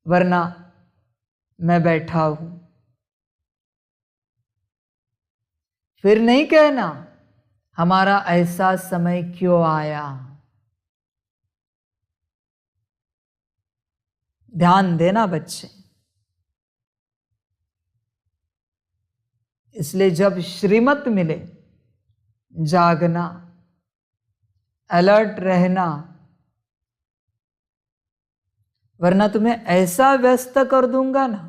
वरना मैं बैठा हूं। फिर नहीं कहना हमारा ऐसा समय क्यों आया। ध्यान देना बच्चे। इसलिए जब श्रीमत मिले, जागना, अलर्ट रहना, वरना तुम्हें ऐसा व्यस्त कर दूंगा ना,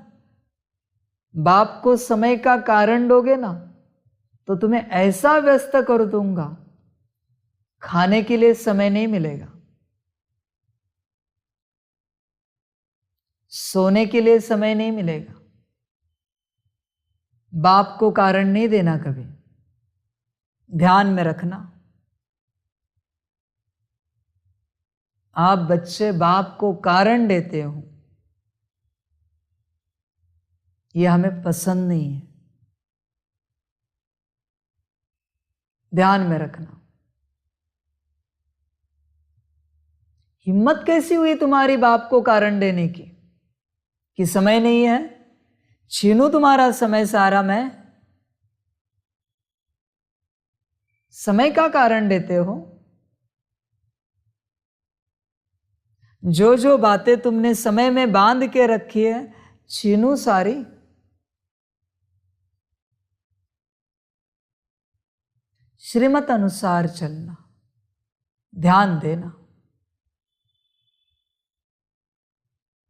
बाप को समय का कारण दोगे ना, तो तुम्हें ऐसा व्यस्त कर दूंगा, खाने के लिए समय नहीं मिलेगा, सोने के लिए समय नहीं मिलेगा। बाप को कारण नहीं देना कभी, ध्यान में रखना। आप बच्चे बाप को कारण देते हो, यह हमें पसंद नहीं है, ध्यान में रखना। हिम्मत कैसी हुई तुम्हारी बाप को कारण देने की कि समय नहीं है, छीनू तुम्हारा समय सारा। मैं समय का कारण देते हो। जो जो बातें तुमने समय में बांध के रखी है, छीनू सारी। श्रीमत अनुसार चलना, ध्यान देना।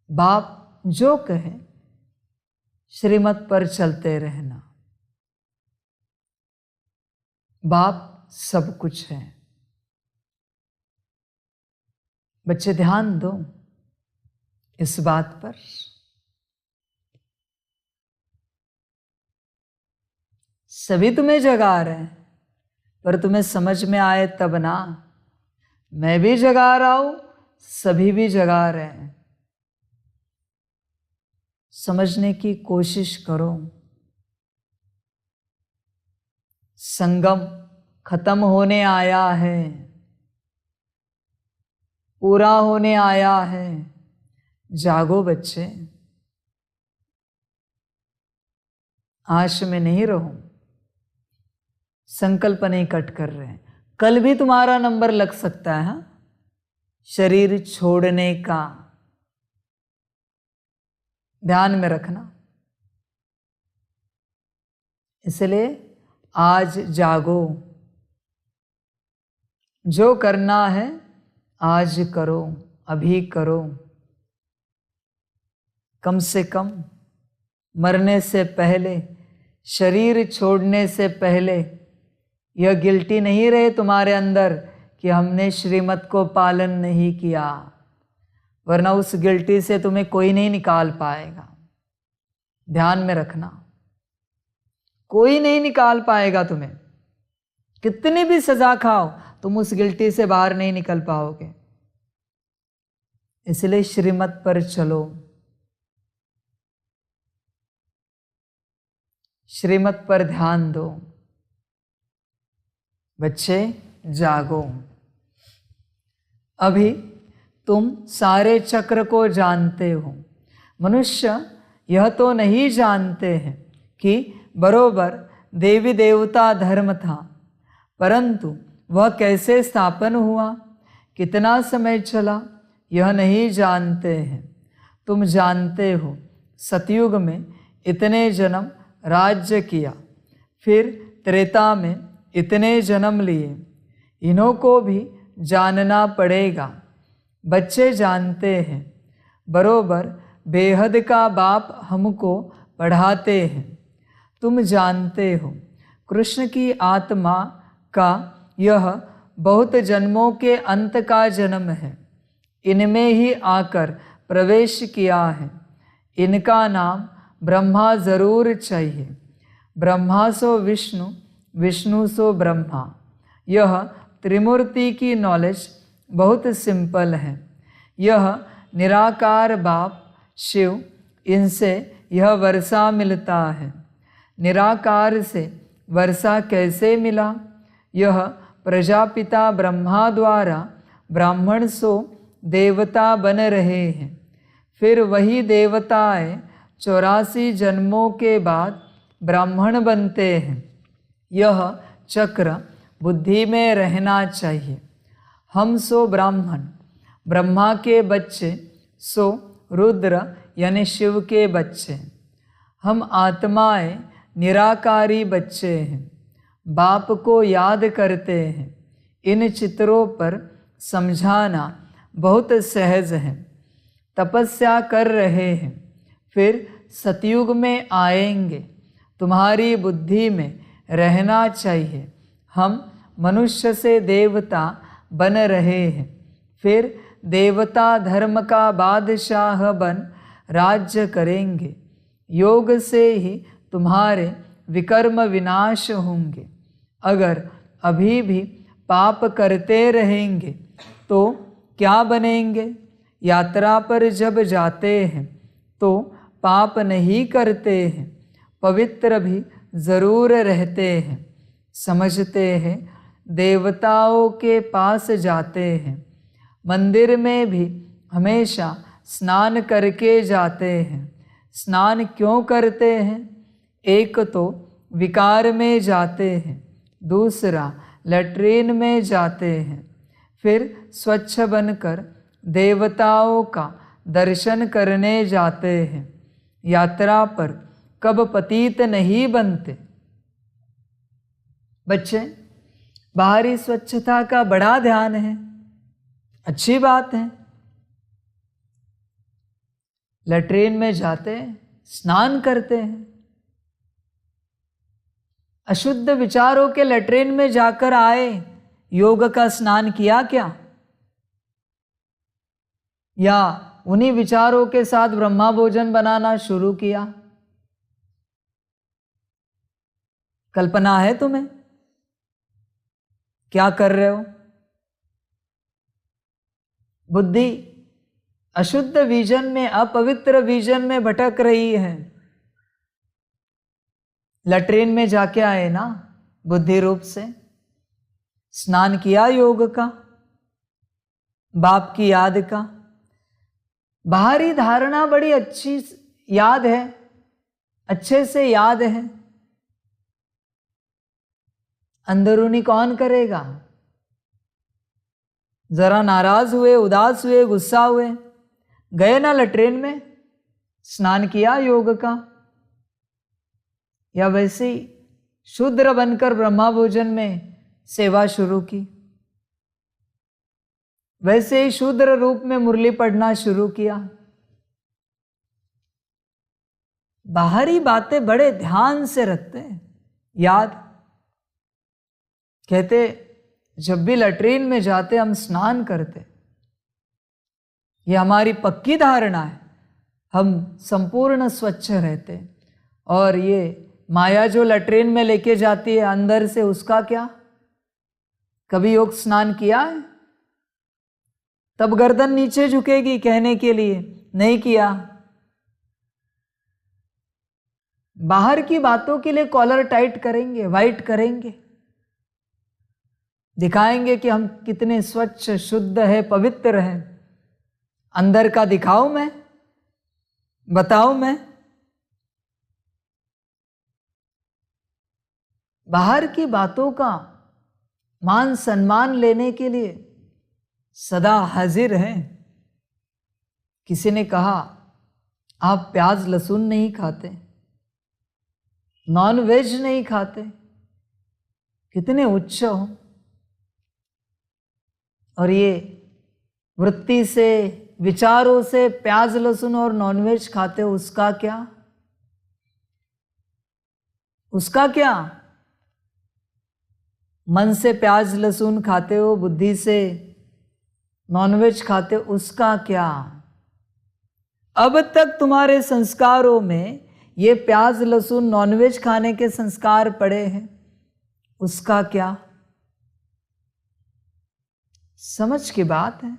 बाप जो कहे श्रीमत पर चलते रहना। बाप सब कुछ है। बच्चे ध्यान दो इस बात पर। सभी तुम्हें जगा रहे हैं, पर तुम्हें समझ में आए तब ना। मैं भी जगा रहा हूं, सभी भी जगा रहे हैं। समझने की कोशिश करो। संगम खत्म होने आया है, पूरा होने आया है। जागो बच्चे, आश में नहीं रहो। संकल्प नहीं कट कर रहे हैं, कल भी तुम्हारा नंबर लग सकता है शरीर छोड़ने का। ध्यान में रखना। इसलिए आज जागो, जो करना है आज करो, अभी करो। कम से कम मरने से पहले, शरीर छोड़ने से पहले यह गिल्टी नहीं रहे तुम्हारे अंदर कि हमने श्रीमत को पालन नहीं किया, वरना उस गिल्टी से तुम्हें कोई नहीं निकाल पाएगा। ध्यान में रखना, कोई नहीं निकाल पाएगा तुम्हें। कितनी भी सजा खाओ, तुम उस गिल्टी से बाहर नहीं निकल पाओगे। इसलिए श्रीमत पर चलो, श्रीमत पर ध्यान दो। बच्चे जागो। अभी तुम सारे चक्र को जानते हो। मनुष्य यह तो नहीं जानते हैं कि बरोबर देवी देवता धर्म था, परंतु वह कैसे स्थापन हुआ, कितना समय चला, यह नहीं जानते हैं। तुम जानते हो सतयुग में इतने जन्म राज्य किया, फिर त्रेता में इतने जन्म लिए। इन्हों को भी जानना पड़ेगा। बच्चे जानते हैं, बरोबर बेहद का बाप हमको पढ़ाते हैं। तुम जानते हो कृष्ण की आत्मा का यह बहुत जन्मों के अंत का जन्म है। इनमें ही आकर प्रवेश किया है। इनका नाम ब्रह्मा जरूर चाहिए। ब्रह्मा सो विष्णु, विष्णु सो ब्रह्मा। यह त्रिमूर्ति की नॉलेज बहुत सिंपल है। यह निराकार बाप शिव, इनसे यह वर्षा मिलता है। निराकार से वर्षा कैसे मिला, यह प्रजापिता ब्रह्मा द्वारा ब्राह्मण सो देवता बन रहे हैं। फिर वही देवताएं 84 जन्मों के बाद ब्राह्मण बनते हैं। यह चक्र बुद्धि में रहना चाहिए। हम सो ब्राह्मण, ब्रह्मा के बच्चे, सो रुद्र यानी शिव के बच्चे। हम आत्माएं निराकारी बच्चे हैं, बाप को याद करते हैं। इन चित्रों पर समझाना बहुत सहज है। तपस्या कर रहे हैं, फिर सतयुग में आएंगे। तुम्हारी बुद्धि में रहना चाहिए। हम मनुष्य से देवता बन रहे हैं, फिर देवता धर्म का बादशाह बन राज्य करेंगे। योग से ही तुम्हारे विकर्म विनाश होंगे। अगर अभी भी पाप करते रहेंगे तो क्या बनेंगे? यात्रा पर जब जाते हैं तो पाप नहीं करते हैं, पवित्र भी जरूर रहते हैं। समझते हैं देवताओं के पास जाते हैं। मंदिर में भी हमेशा स्नान करके जाते हैं। स्नान क्यों करते हैं? एक तो विकार में जाते हैं, दूसरा लैट्रिन में जाते हैं। फिर स्वच्छ बनकर देवताओं का दर्शन करने जाते हैं। यात्रा पर कब पतित नहीं बनते। बच्चे, बाहरी स्वच्छता का बड़ा ध्यान है, अच्छी बात है। लैट्रिन में जाते हैं, स्नान करते हैं। अशुद्ध विचारों के लैट्रिन में जाकर आए, योग का स्नान किया क्या? या उन्हीं विचारों के साथ ब्रह्मा भोजन बनाना शुरू किया? कल्पना है तुम्हें क्या कर रहे हो? बुद्धि अशुद्ध विजन में, अपवित्र विजन में भटक रही है। लैट्रिन में जाके आए ना, बुद्धि रूप से स्नान किया योग का, बाप की याद का। बाहरी धारणा बड़ी अच्छी याद है, अच्छे से याद है, अंदरूनी कौन करेगा? जरा नाराज हुए, उदास हुए, गुस्सा हुए, गए ना लैट्रिन में, स्नान किया योग का, या वैसे ही शूद्र बनकर ब्रह्मा भोजन में सेवा शुरू की, वैसे ही शूद्र रूप में मुरली पढ़ना शुरू किया। बाहरी बातें बड़े ध्यान से रखते हैं, याद। कहते जब भी लैट्रिन में जाते हम स्नान करते, ये हमारी पक्की धारणा है, हम संपूर्ण स्वच्छ रहते। और ये माया जो लैट्रिन में लेके जाती है अंदर से, उसका क्या? कभी योग स्नान किया है? तब गर्दन नीचे झुकेगी कहने के लिए, नहीं किया। बाहर की बातों के लिए कॉलर टाइट करेंगे, वाइट करेंगे, दिखाएंगे कि हम कितने स्वच्छ, शुद्ध है, पवित्र हैं। अंदर का दिखाऊं मैं, बताऊं मैं? बाहर की बातों का मान सम्मान लेने के लिए सदा हाजिर हैं। किसी ने कहा आप प्याज लहसुन नहीं खाते, नॉन वेज नहीं खाते, कितने उच्च हो। और ये वृत्ति से, विचारों से प्याज लहसुन और नॉनवेज खाते हो, उसका क्या? उसका क्या? मन से प्याज लहसुन खाते हो, बुद्धि से नॉनवेज खाते हो, उसका क्या? अब तक तुम्हारे संस्कारों में ये प्याज लहसुन नॉनवेज खाने के संस्कार पड़े हैं, उसका क्या? समझ की बात है।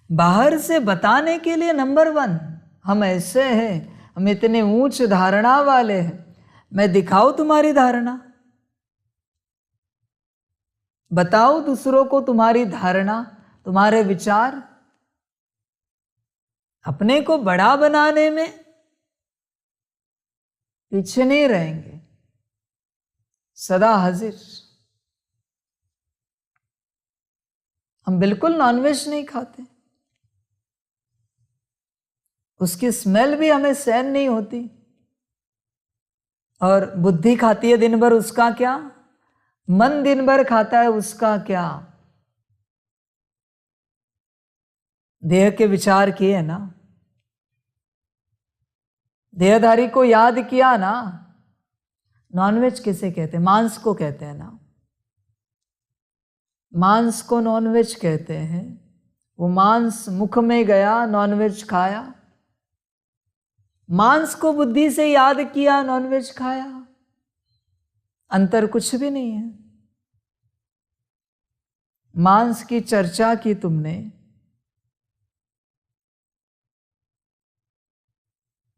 बाहर से बताने के लिए नंबर 1 हम ऐसे हैं, हम इतने ऊंच धारणा वाले हैं, मैं दिखाऊं तुम्हारी धारणा? बताओ दूसरों को तुम्हारी धारणा, तुम्हारे विचार। अपने को बड़ा बनाने में पीछे नहीं रहेंगे, सदा हाजिर। हम बिल्कुल नॉनवेज नहीं खाते, उसकी स्मेल भी हमें सहन नहीं होती। और बुद्धि खाती है दिन भर, उसका क्या? मन दिन भर खाता है, उसका क्या? देह के विचार किए ना, देहधारी को याद किया ना। नॉनवेज किसे कहते हैं? मांस को कहते हैं ना। मांस को नॉनवेज कहते हैं। वो मांस मुख में गया, नॉनवेज खाया। मांस को बुद्धि से याद किया, नॉनवेज खाया। अंतर कुछ भी नहीं है। मांस की चर्चा की तुमने,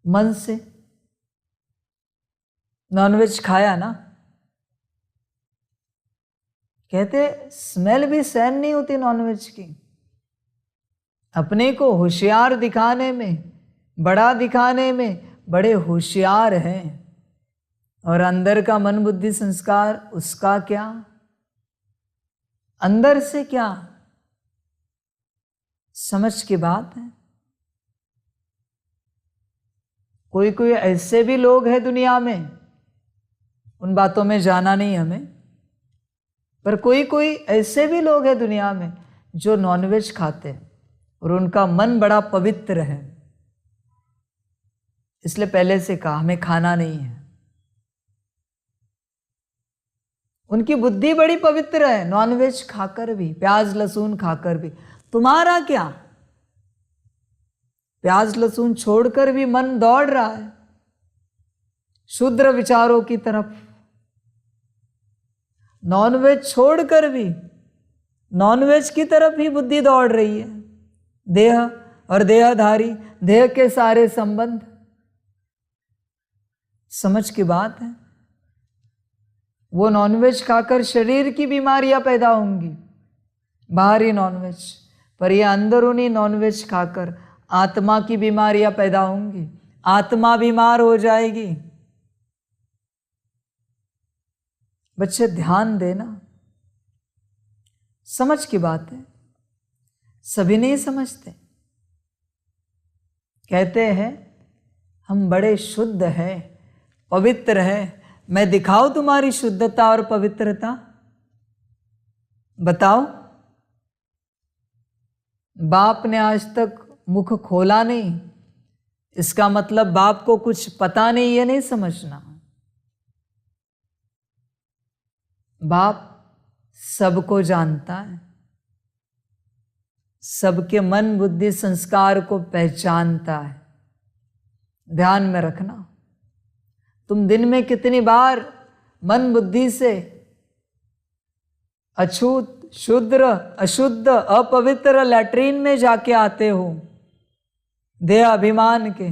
मन से। नॉनवेज खाया ना, कहते स्मेल भी सहन नहीं होती नॉनवेज की। अपने को होशियार दिखाने में, बड़ा दिखाने में बड़े होशियार हैं, और अंदर का मन बुद्धि संस्कार, उसका क्या? अंदर से क्या? समझ की बात है। कोई कोई ऐसे भी लोग हैं दुनिया में, उन बातों में जाना नहीं हमें, पर कोई कोई ऐसे भी लोग हैं दुनिया में जो नॉनवेज खाते हैं और उनका मन बड़ा पवित्र है। इसलिए पहले से कहा हमें खाना नहीं है। उनकी बुद्धि बड़ी पवित्र है, नॉनवेज खाकर भी, प्याज लहसुन खाकर भी। तुम्हारा क्या? प्याज लहसुन छोड़कर भी मन दौड़ रहा है शुद्र विचारों की तरफ। नॉनवेज छोड़कर भी नॉनवेज की तरफ ही बुद्धि दौड़ रही है। देह और देहधारी, देह के सारे संबंध। समझ की बात है। वो नॉनवेज खाकर शरीर की बीमारियां पैदा होंगी, बाहरी नॉनवेज, पर ये अंदरूनी नॉनवेज खाकर आत्मा की बीमारियां पैदा होंगी। आत्मा बीमार हो जाएगी। बच्चे ध्यान देना, समझ की बात है। सभी नहीं समझते। कहते हैं हम बड़े शुद्ध हैं, पवित्र हैं। मैं दिखाऊं तुम्हारी शुद्धता और पवित्रता? बताओ। बाप ने आज तक मुख खोला नहीं, इसका मतलब बाप को कुछ पता नहीं, ये नहीं समझना। बाप सबको जानता है, सबके मन बुद्धि संस्कार को पहचानता है। ध्यान में रखना। तुम दिन में कितनी बार मन बुद्धि से अछूत, शुद्र, अशुद्ध, अपवित्र लैट्रीन में जाके आते हो, देह अभिमान के?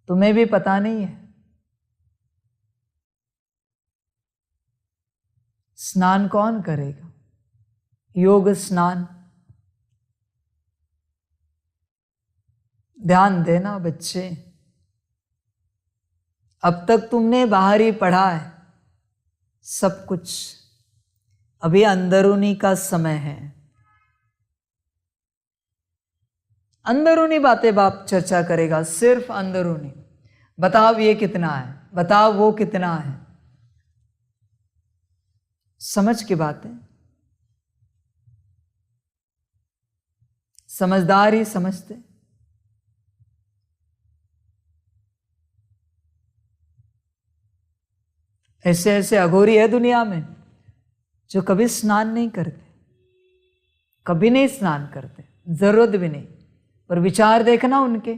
तुम्हें भी पता नहीं है। स्नान कौन करेगा? योग स्नान। ध्यान देना बच्चे। अब तक तुमने बाहर ही पढ़ा है सब कुछ, अभी अंदरूनी का समय है। अंदरूनी बातें बाप चर्चा करेगा, सिर्फ अंदरूनी। बताओ ये कितना है, बताओ वो कितना है। समझ की बात है। समझदार ही समझते। ऐसे ऐसे अघोरी है दुनिया में जो कभी स्नान नहीं करते, कभी नहीं स्नान करते, जरूरत भी नहीं। पर विचार देखना उनके,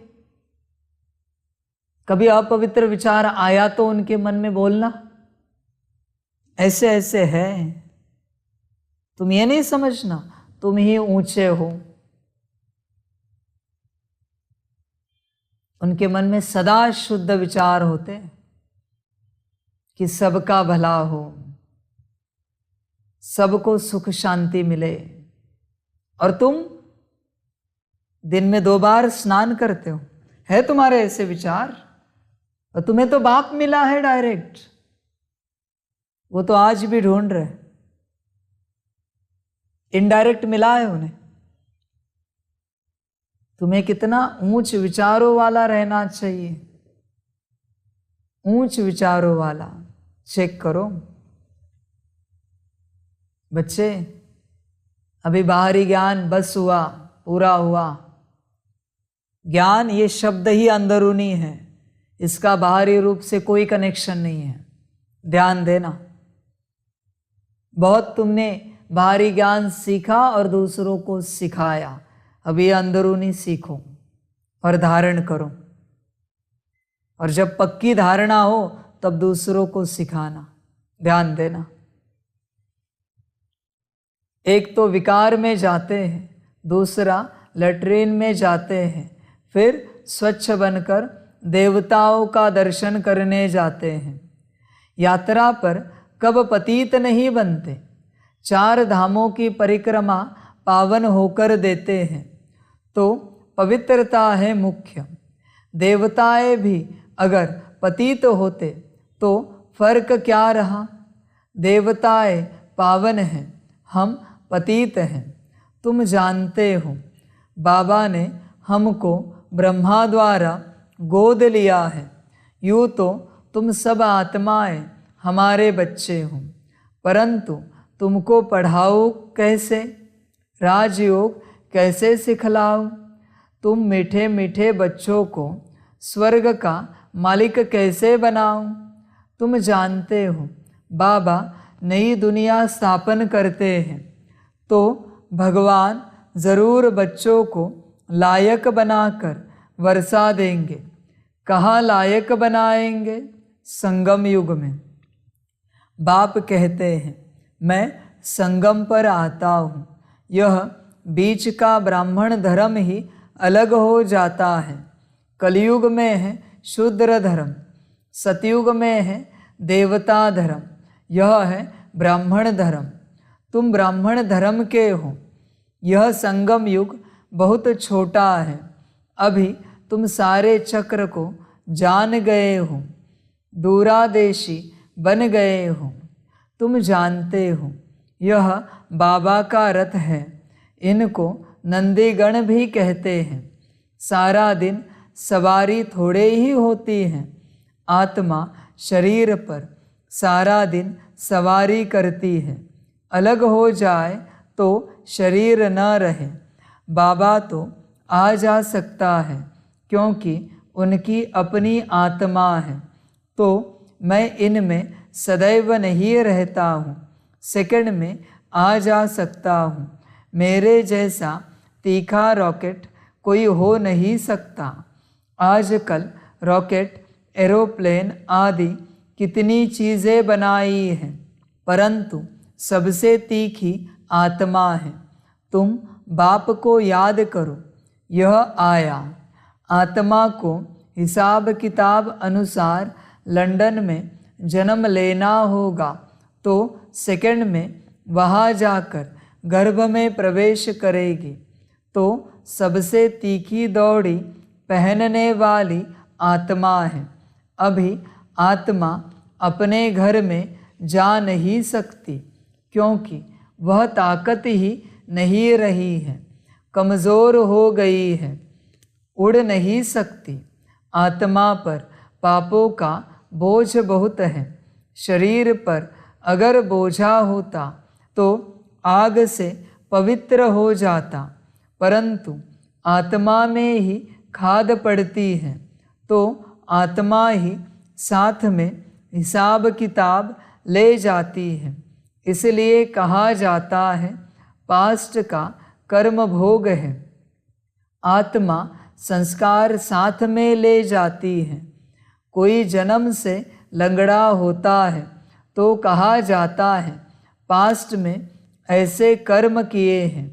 कभी अपवित्र विचार आया तो उनके मन में बोलना ऐसे ऐसे है। तुम ये नहीं समझना तुम ही ऊंचे हो। उनके मन में सदा शुद्ध विचार होते कि सबका भला हो, सबको सुख शांति मिले। और तुम दिन में 2 बार स्नान करते हो, है तुम्हारे ऐसे विचार? और तुम्हें तो बाप मिला है डायरेक्ट, वो तो आज भी ढूंढ रहे, इनडायरेक्ट मिला है उन्हें। तुम्हें कितना ऊंच विचारों वाला रहना चाहिए, ऊंच विचारों वाला। चेक करो बच्चे, अभी बाहरी ज्ञान बस हुआ, पूरा हुआ। ज्ञान ये शब्द ही अंदरूनी है, इसका बाहरी रूप से कोई कनेक्शन नहीं है। ध्यान देना, बहुत तुमने बाहरी ज्ञान सीखा और दूसरों को सिखाया, अब ये अंदरूनी सीखो और धारण करो। और जब पक्की धारणा हो तब दूसरों को सिखाना। ध्यान देना, एक तो विकार में जाते हैं, दूसरा लैट्रिन में जाते हैं, फिर स्वच्छ बनकर देवताओं का दर्शन करने जाते हैं। यात्रा पर कब पतित नहीं बनते, 4 धामों की परिक्रमा पावन होकर देते हैं। तो पवित्रता है मुख्य। देवताएं भी अगर पतित होते तो फर्क क्या रहा? देवताएं पावन हैं, हम पतित हैं। तुम जानते हो बाबा ने हमको ब्रह्मा द्वारा गोद लिया है। यूँ तो तुम सब आत्माएं हमारे बच्चे हो, परंतु तुमको पढ़ाओ कैसे, राजयोग कैसे सिखलाओ? तुम मीठे मीठे बच्चों को स्वर्ग का मालिक कैसे बनाओ? तुम जानते हो बाबा नई दुनिया स्थापन करते हैं, तो भगवान ज़रूर बच्चों को लायक बनाकर वर्षा देंगे। कहाँ लायक बनाएंगे? संगम युग में। बाप कहते हैं मैं संगम पर आता हूँ। यह बीच का ब्राह्मण धर्म ही अलग हो जाता है। कलयुग में है शूद्र धर्म, सतयुग में है देवता धर्म, यह है ब्राह्मण धर्म। तुम ब्राह्मण धर्म के हो। यह संगम युग बहुत छोटा है, अभी तुम सारे चक्र को जान गए हो, दूरादेशी बन गए हो। तुम जानते हो यह बाबा का रथ है, इनको नंदीगण भी कहते हैं। सारा दिन सवारी थोड़े ही होती है, आत्मा शरीर पर सारा दिन सवारी करती है। अलग हो जाए तो शरीर न रहे। बाबा तो आ जा सकता है क्योंकि उनकी अपनी आत्मा है, तो मैं इनमें सदैव नहीं रहता हूँ, सेकंड में आ जा सकता हूँ। मेरे जैसा तीखा रॉकेट कोई हो नहीं सकता। आजकल रॉकेट, एरोप्लेन आदि कितनी चीज़ें बनाई हैं, परंतु सबसे तीखी आत्मा है। तुम बाप को याद करो, यह आया। आत्मा को हिसाब किताब अनुसार लंदन में जन्म लेना होगा, तो सेकंड में वहाँ जाकर गर्भ में प्रवेश करेगी। तो सबसे तीखी दौड़ी पहनने वाली आत्मा है। अभी आत्मा अपने घर में जा नहीं सकती क्योंकि वह ताकत ही नहीं रही है, कमज़ोर हो गई है, उड़ नहीं सकती। आत्मा पर पापों का बोझ बहुत है। शरीर पर अगर बोझा होता तो आग से पवित्र हो जाता, परंतु आत्मा में ही खाद पड़ती है, तो आत्मा ही साथ में हिसाब किताब ले जाती है। इसलिए कहा जाता है पास्ट का कर्म भोग है। आत्मा संस्कार साथ में ले जाती है। कोई जन्म से लंगड़ा होता है तो कहा जाता है पास्ट में ऐसे कर्म किए हैं।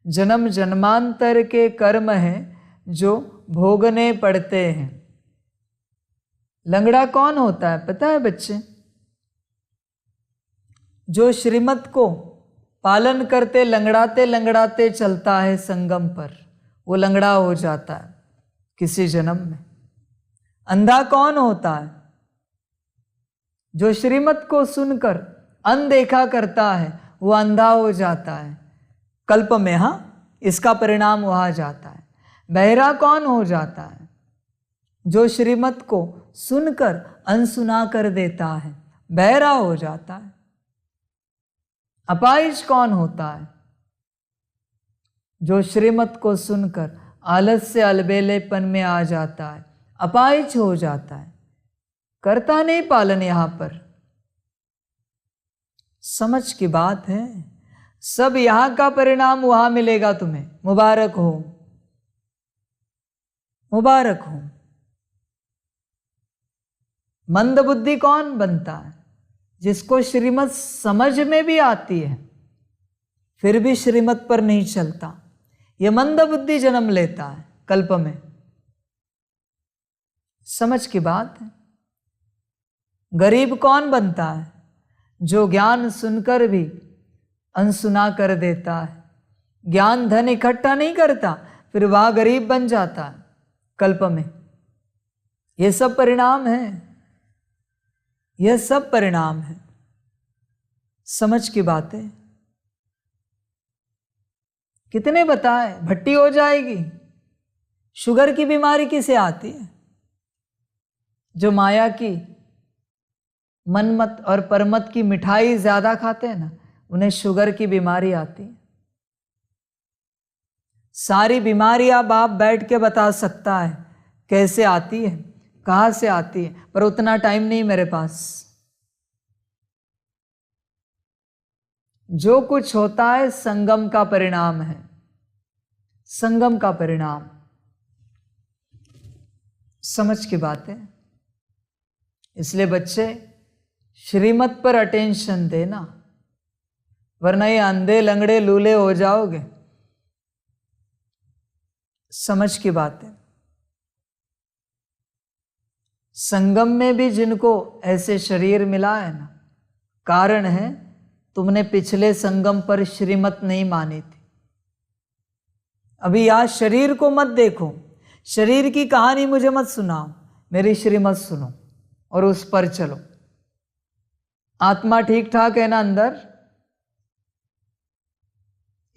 जन्म जन्मांतर के कर्म हैं जो भोगने पड़ते हैं। लंगड़ा कौन होता है पता है बच्चे? जो श्रीमत को पालन करते लंगड़ाते लंगड़ाते चलता है संगम पर, वो लंगड़ा हो जाता है किसी जन्म में। अंधा कौन होता है? जो श्रीमत को सुनकर अनदेखा करता है वो अंधा हो जाता है कल्प में। हाँ, इसका परिणाम वहां जाता है। बहरा कौन हो जाता है? जो श्रीमत को सुनकर अनसुना कर देता है, बहरा हो जाता है। अपाहिज कौन होता है? जो श्रीमत को सुनकर आलस्य अलबेलेपन में आ जाता है, अपाहिज हो जाता है, करता नहीं पालन। यहां पर समझ की बात है, सब यहां का परिणाम वहां मिलेगा तुम्हें। मुबारक हो, मुबारक हो। मंद बुद्धि कौन बनता है? जिसको श्रीमत समझ में भी आती है फिर भी श्रीमत पर नहीं चलता, यह मंद बुद्धि जन्म लेता है कल्प में। समझ की बात है। गरीब कौन बनता है? जो ज्ञान सुनकर भी अनसुना कर देता है। ज्ञान धन इकट्ठा नहीं करता, फिर वह गरीब बन जाता है कल्प में। यह सब परिणाम है, यह सब परिणाम है। समझ की बात है। कितने बताए, भट्टी हो जाएगी। शुगर की बीमारी किसे आती है? जो माया की मनमत और परमत की मिठाई ज्यादा खाते हैं ना, उन्हें शुगर की बीमारी आती है। सारी बीमारियां बाप बैठ के बता सकता है कैसे आती है, कहां से आती है, पर उतना टाइम नहीं मेरे पास। जो कुछ होता है संगम का परिणाम है, संगम का परिणाम। समझ की बात है। इसलिए बच्चे श्रीमत पर अटेंशन देना, वरना ये अंधे लंगड़े लूले हो जाओगे। समझ की बात है। संगम में भी जिनको ऐसे शरीर मिला है ना, कारण है तुमने पिछले संगम पर श्रीमत नहीं मानी थी। अभी आज शरीर को मत देखो, शरीर की कहानी मुझे मत सुनाओ, मेरी श्रीमत सुनो और उस पर चलो। आत्मा ठीक ठाक है ना अंदर?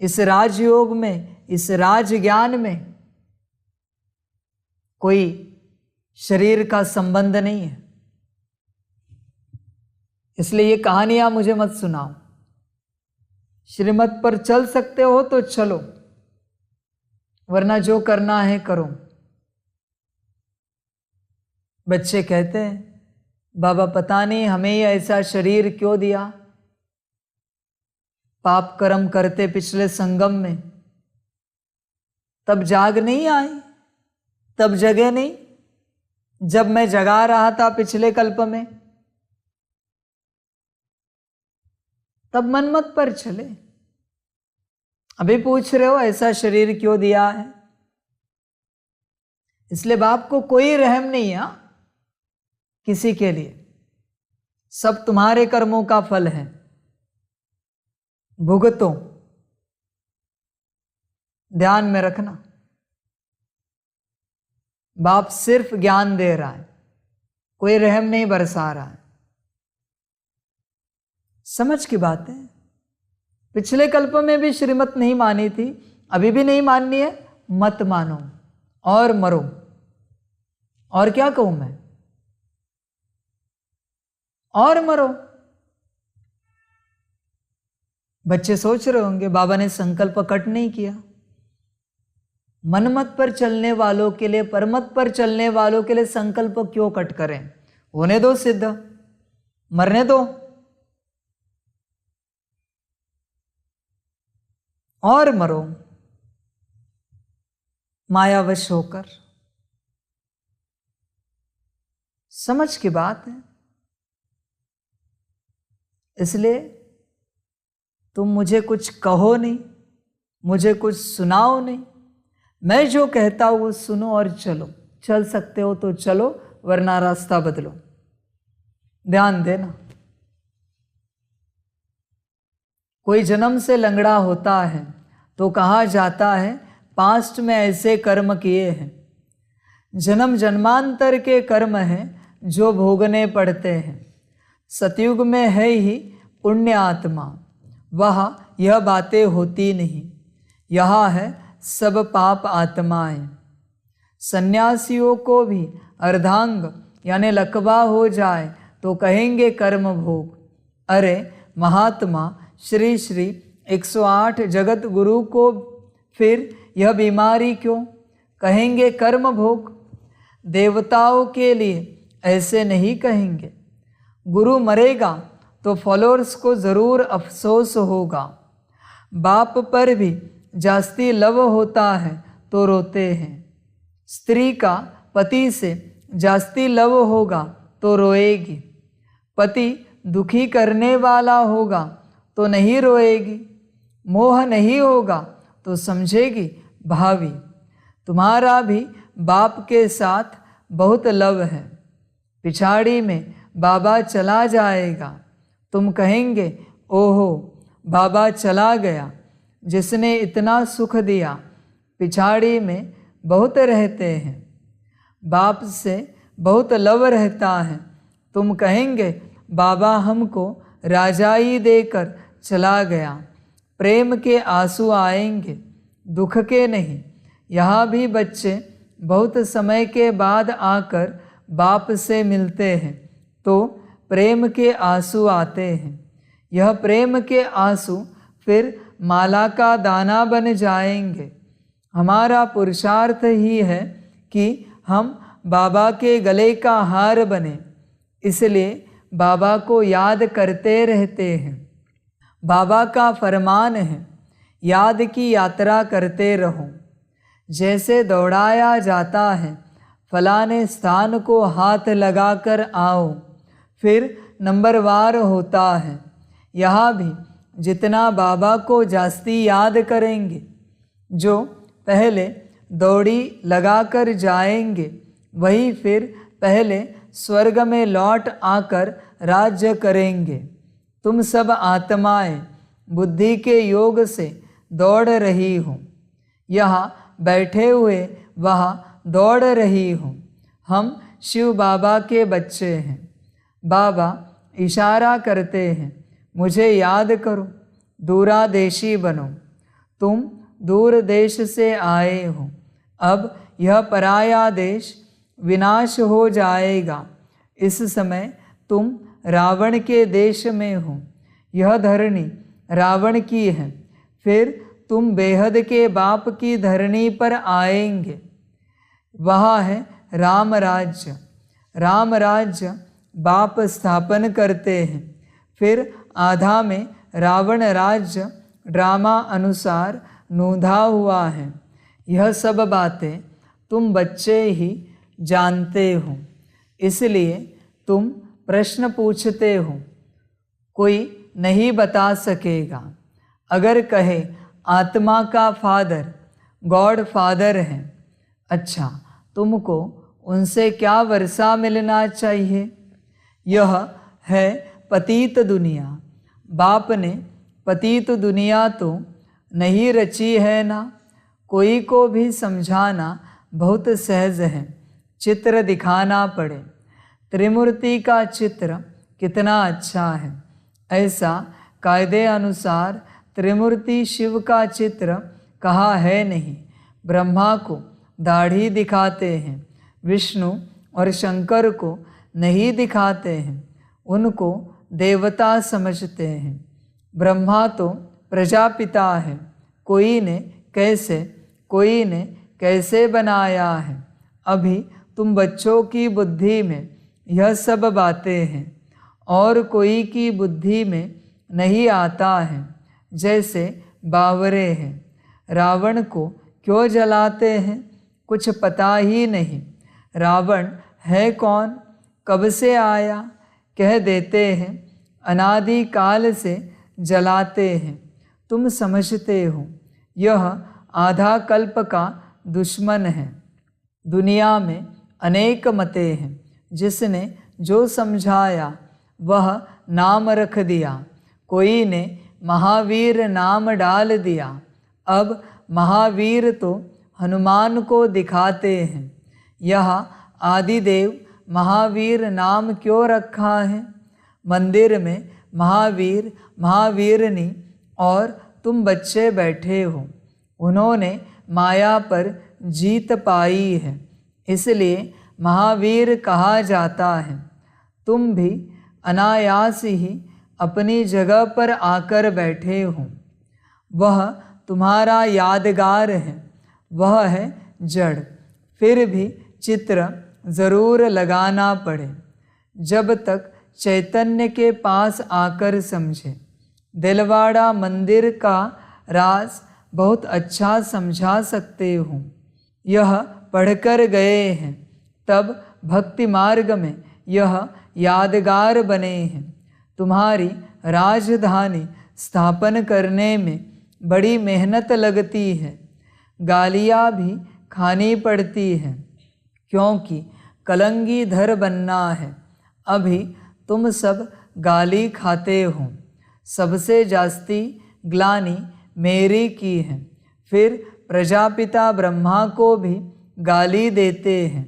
इस राजयोग में, इस राज ज्ञान में कोई शरीर का संबंध नहीं है। इसलिए ये कहानियां मुझे मत सुनाओ। श्रीमत पर चल सकते हो तो चलो, वरना जो करना है करो। बच्चे कहते हैं बाबा पता नहीं हमें ये ऐसा शरीर क्यों दिया, पाप कर्म करते पिछले संगम में, तब जाग नहीं आई, तब जगे नहीं जब मैं जगा रहा था पिछले कल्प में, तब मनमत पर चले। अभी पूछ रहे हो ऐसा शरीर क्यों दिया है? इसलिए बाप को कोई रहम नहीं है किसी के लिए। सब तुम्हारे कर्मों का फल है, भुगतो। ध्यान में रखना, बाप सिर्फ ज्ञान दे रहा है, कोई रहम नहीं बरसा रहा है। समझ की बात है। पिछले कल्प में भी श्रीमत नहीं मानी थी, अभी भी नहीं माननी है, मत मानो और मरो। और क्या कहूं मैं? और मरो। बच्चे सोच रहे होंगे बाबा ने संकल्प कट नहीं किया। मनमत पर चलने वालों के लिए, परमत पर चलने वालों के लिए संकल्प क्यों कट करें? होने दो सिद्ध, मरने दो और मरो मायावश होकर। समझ की बात है। इसलिए तुम मुझे कुछ कहो नहीं, मुझे कुछ सुनाओ नहीं, मैं जो कहता हूं वो सुनो और चलो। चल सकते हो तो चलो, वरना रास्ता बदलो। ध्यान देना। कोई जन्म से लंगड़ा होता है तो कहा जाता है पास्ट में ऐसे कर्म किए हैं। जन्म जन्मांतर के कर्म हैं जो भोगने पड़ते हैं। सतयुग में है ही पुण्य आत्मा, वहाँ यह बातें होती नहीं। यहाँ है सब पाप आत्माएं। सन्यासियों को भी अर्धांग यानी लकवा हो जाए तो कहेंगे कर्म भोग। अरे महात्मा श्री श्री 108 जगत गुरु को फिर यह बीमारी क्यों, कहेंगे कर्म भोग। देवताओं के लिए ऐसे नहीं कहेंगे। गुरु मरेगा तो फॉलोअर्स को ज़रूर अफसोस होगा। बाप पर भी जास्ती लव होता है तो रोते हैं। स्त्री का पति से जास्ती लव होगा तो रोएगी। पति दुखी करने वाला होगा तो नहीं रोएगी। मोह नहीं होगा तो समझेगी भावी। तुम्हारा भी बाप के साथ बहुत लव है। पिछाड़ी में बाबा चला जाएगा, तुम कहेंगे ओहो बाबा चला गया, जिसने इतना सुख दिया पिछाड़ी में बहुत रहते हैं। बाप से बहुत लव रहता है, तुम कहेंगे बाबा हमको राजाई देकर चला गया। प्रेम के आंसू आएंगे, दुख के नहीं। यहाँ भी बच्चे बहुत समय के बाद आकर बाप से मिलते हैं तो प्रेम के आंसू आते हैं। यह प्रेम के आंसू फिर माला का दाना बन जाएंगे। हमारा पुरुषार्थ ही है कि हम बाबा के गले का हार बने, इसलिए बाबा को याद करते रहते हैं। बाबा का फरमान है याद की यात्रा करते रहो। जैसे दौड़ाया जाता है फलाने स्थान को हाथ लगाकर आओ, फिर नंबरवार होता है। यहाँ भी जितना बाबा को जास्ती याद करेंगे, जो पहले दौड़ी लगाकर जाएंगे वही फिर पहले स्वर्ग में लौट आकर राज्य करेंगे। तुम सब आत्माएं बुद्धि के योग से दौड़ रही हो। यहाँ बैठे हुए वहाँ दौड़ रही हो। हम शिव बाबा के बच्चे हैं। बाबा इशारा करते हैं मुझे याद करो, दूरादेशी बनो। तुम दूर देश से आए हो, अब यह पराया देश विनाश हो जाएगा। इस समय तुम रावण के देश में हो। यह धरणी रावण की है, फिर तुम बेहद के बाप की धरणी पर आएंगे। वहाँ है राम राज्य। राम राज्य बाप स्थापन करते हैं। फिर आधा में रावण राज्य ड्रामा अनुसार नोंधा हुआ है। यह सब बातें तुम बच्चे ही जानते हो, इसलिए तुम प्रश्न पूछते हो। कोई नहीं बता सकेगा। अगर कहे आत्मा का फादर गॉड फादर है, अच्छा तुमको उनसे क्या वर्षा मिलना चाहिए? यह है पतित दुनिया। बाप ने पतित दुनिया तो नहीं रची है ना। कोई को भी समझाना बहुत सहज है, चित्र दिखाना पड़े। त्रिमूर्ति का चित्र कितना अच्छा है। ऐसा कायदे अनुसार त्रिमूर्ति शिव का चित्र कहा है नहीं। ब्रह्मा को दाढ़ी दिखाते हैं, विष्णु और शंकर को नहीं दिखाते हैं, उनको देवता समझते हैं। ब्रह्मा तो प्रजापिता है, कोई ने कैसे बनाया है। अभी तुम बच्चों की बुद्धि में यह सब बातें हैं और कोई की बुद्धि में नहीं आता है। जैसे बावरे हैं, रावण को क्यों जलाते हैं कुछ पता ही नहीं। रावण है कौन, कब से आया, कह देते हैं अनादि काल से जलाते हैं। तुम समझते हो यह आधा कल्प का दुश्मन है। दुनिया में अनेक मतें हैं, जिसने जो समझाया वह नाम रख दिया। कोई ने महावीर नाम डाल दिया। अब महावीर तो हनुमान को दिखाते हैं। यह आदिदेव महावीर नाम क्यों रखा है? मंदिर में महावीर महावीरनी और तुम बच्चे बैठे हो। उन्होंने माया पर जीत पाई है, इसलिए महावीर कहा जाता है। तुम भी अनायास ही अपनी जगह पर आकर बैठे हो। वह तुम्हारा यादगार है, वह है जड़। फिर भी चित्र ज़रूर लगाना पड़े। जब तक चैतन्य के पास आकर समझे। दिलवाड़ा मंदिर का राज बहुत अच्छा समझा सकते हो। यह पढ़कर गए हैं, तब भक्ति मार्ग में यह यादगार बने हैं। तुम्हारी राजधानी स्थापन करने में बड़ी मेहनत लगती है, गालियाँ भी खानी पड़ती हैं, क्योंकि कलंगीधर बनना है। अभी तुम सब गाली खाते हो। सबसे जास्ती ग्लानि मेरी की है। फिर प्रजापिता ब्रह्मा को भी गाली देते हैं।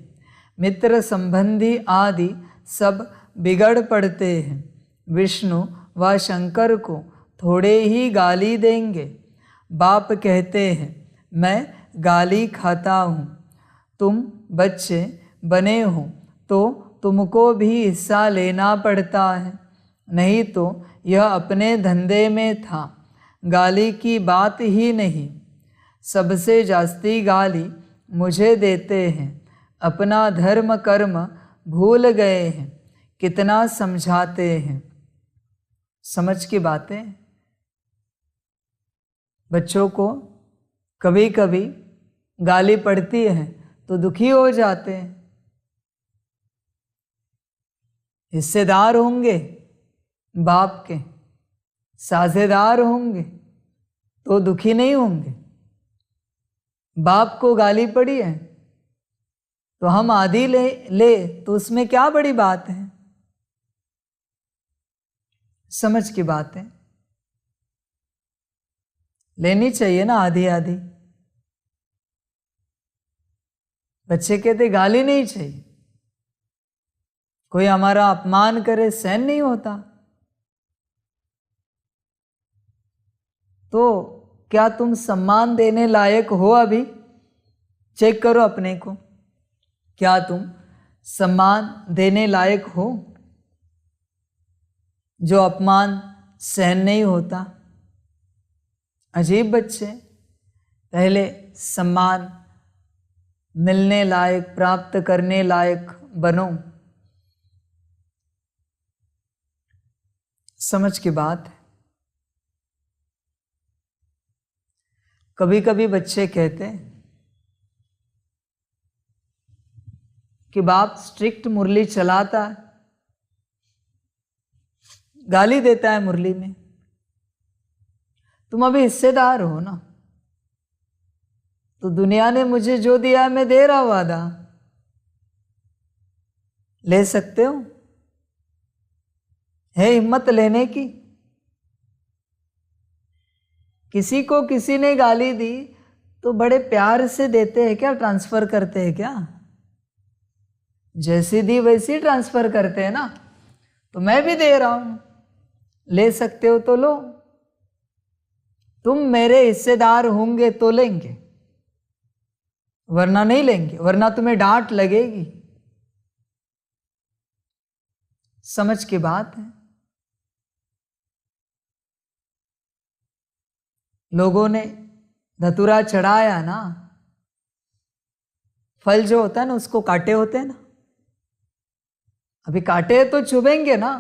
मित्र संबंधी आदि सब बिगड़ पड़ते हैं। विष्णु व शंकर को थोड़े ही गाली देंगे। बाप कहते हैं मैं गाली खाता हूँ। तुम बच्चे बने हो तो तुमको भी हिस्सा लेना पड़ता है, नहीं तो यह अपने धंधे में था, गाली की बात ही नहीं। सबसे जास्ती गाली मुझे देते हैं। अपना धर्म कर्म भूल गए हैं, कितना समझाते हैं। समझ की बातें। बच्चों को कभी कभी गाली पड़ती है तो दुखी हो जाते हैं। हिस्सेदार होंगे बाप के, साझेदार होंगे तो दुखी नहीं होंगे। बाप को गाली पड़ी है तो हम आधी ले तो उसमें क्या बड़ी बात है। समझ की बात है। लेनी चाहिए ना आधी आधी। बच्चे कहते गाली नहीं चाहिए। कोई हमारा अपमान करे सहन नहीं होता। तो क्या तुम सम्मान देने लायक हो? अभी चेक करो अपने को। क्या तुम सम्मान देने लायक हो? जो अपमान सहन नहीं होता। अजीब बच्चे। पहले सम्मान मिलने लायक, प्राप्त करने लायक बनो। समझ की बात है। कभी कभी बच्चे कहते हैं कि बाप स्ट्रिक्ट मुरली चलाता है, गाली देता है मुरली में। तुम अभी हिस्सेदार हो ना, तो दुनिया ने मुझे जो दिया मैं दे रहा हूं। वादा ले सकते हो? है हिम्मत लेने की? किसी को किसी ने गाली दी तो बड़े प्यार से देते हैं क्या? ट्रांसफर करते हैं क्या? जैसी दी वैसी ट्रांसफर करते हैं ना। तो मैं भी दे रहा हूं, ले सकते हो तो लो। तुम मेरे हिस्सेदार होंगे तो लेंगे, वरना नहीं लेंगे, वरना तुम्हें डांट लगेगी। समझ की बात है। लोगों ने धतूरा चढ़ाया ना, फल जो होता है ना उसको काटे होते हैं ना। अभी काटे तो चुभेंगे ना,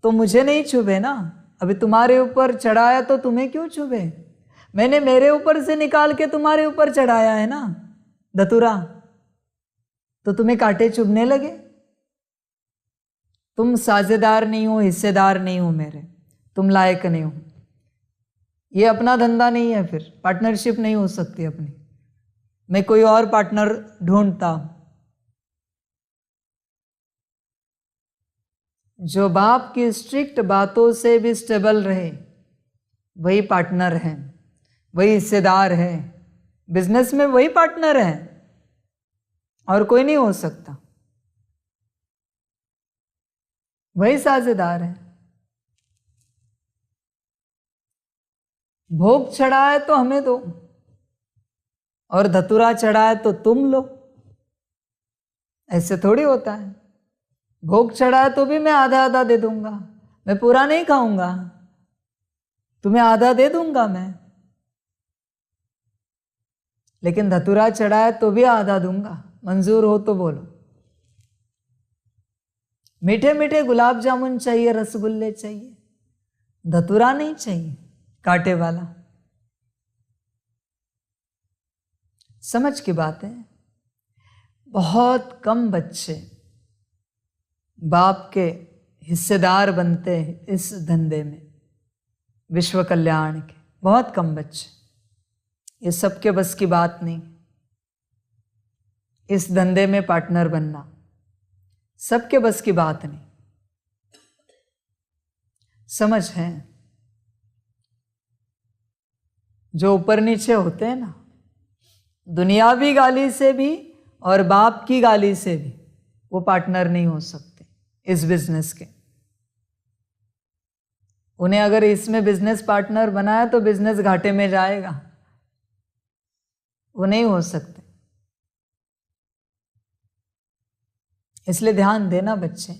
तो मुझे नहीं चुभे ना। अभी तुम्हारे ऊपर चढ़ाया तो तुम्हें क्यों चुभे? मैंने मेरे ऊपर से निकाल के तुम्हारे ऊपर चढ़ाया है ना धतूरा, तो तुम्हें कांटे चुभने लगे। तुम साझेदार नहीं हो, हिस्सेदार नहीं हो मेरे, तुम लायक नहीं हो। ये अपना धंधा नहीं है, फिर पार्टनरशिप नहीं हो सकती अपनी। मैं कोई और पार्टनर ढूंढता हूं। जो बाप की स्ट्रिक्ट बातों से भी स्टेबल रहे, वही पार्टनर है, वही हिस्सेदार है। बिजनेस में वही पार्टनर है और कोई नहीं हो सकता, वही साझेदार है। भोग चढ़ा है तो हमें दो, और धतूरा चढ़ा है तो तुम लो। ऐसे थोड़ी होता है। भोग चढ़ा है तो भी मैं आधा आधा दे दूंगा, मैं पूरा नहीं खाऊंगा, तुम्हें आधा दे दूंगा मैं। लेकिन धतूरा चढ़ा है तो भी आधा दूंगा, मंजूर हो तो बोलो। मीठे मीठे गुलाब जामुन चाहिए, रसगुल्ले चाहिए, धतूरा नहीं चाहिए कांटे वाला। समझ की बात है। बहुत कम बच्चे बाप के हिस्सेदार बनते हैं इस धंधे में, विश्व कल्याण के। बहुत कम बच्चे। ये सबके बस की बात नहीं। इस धंधे में पार्टनर बनना सबके बस की बात नहीं। समझ है? जो ऊपर नीचे होते हैं ना, दुनियावी गाली से भी और बाप की गाली से भी वो पार्टनर नहीं हो सकते इस बिजनेस के। उन्हें अगर इसमें बिजनेस पार्टनर बनाया तो बिजनेस घाटे में जाएगा, वो नहीं हो सकते। इसलिए ध्यान देना बच्चे,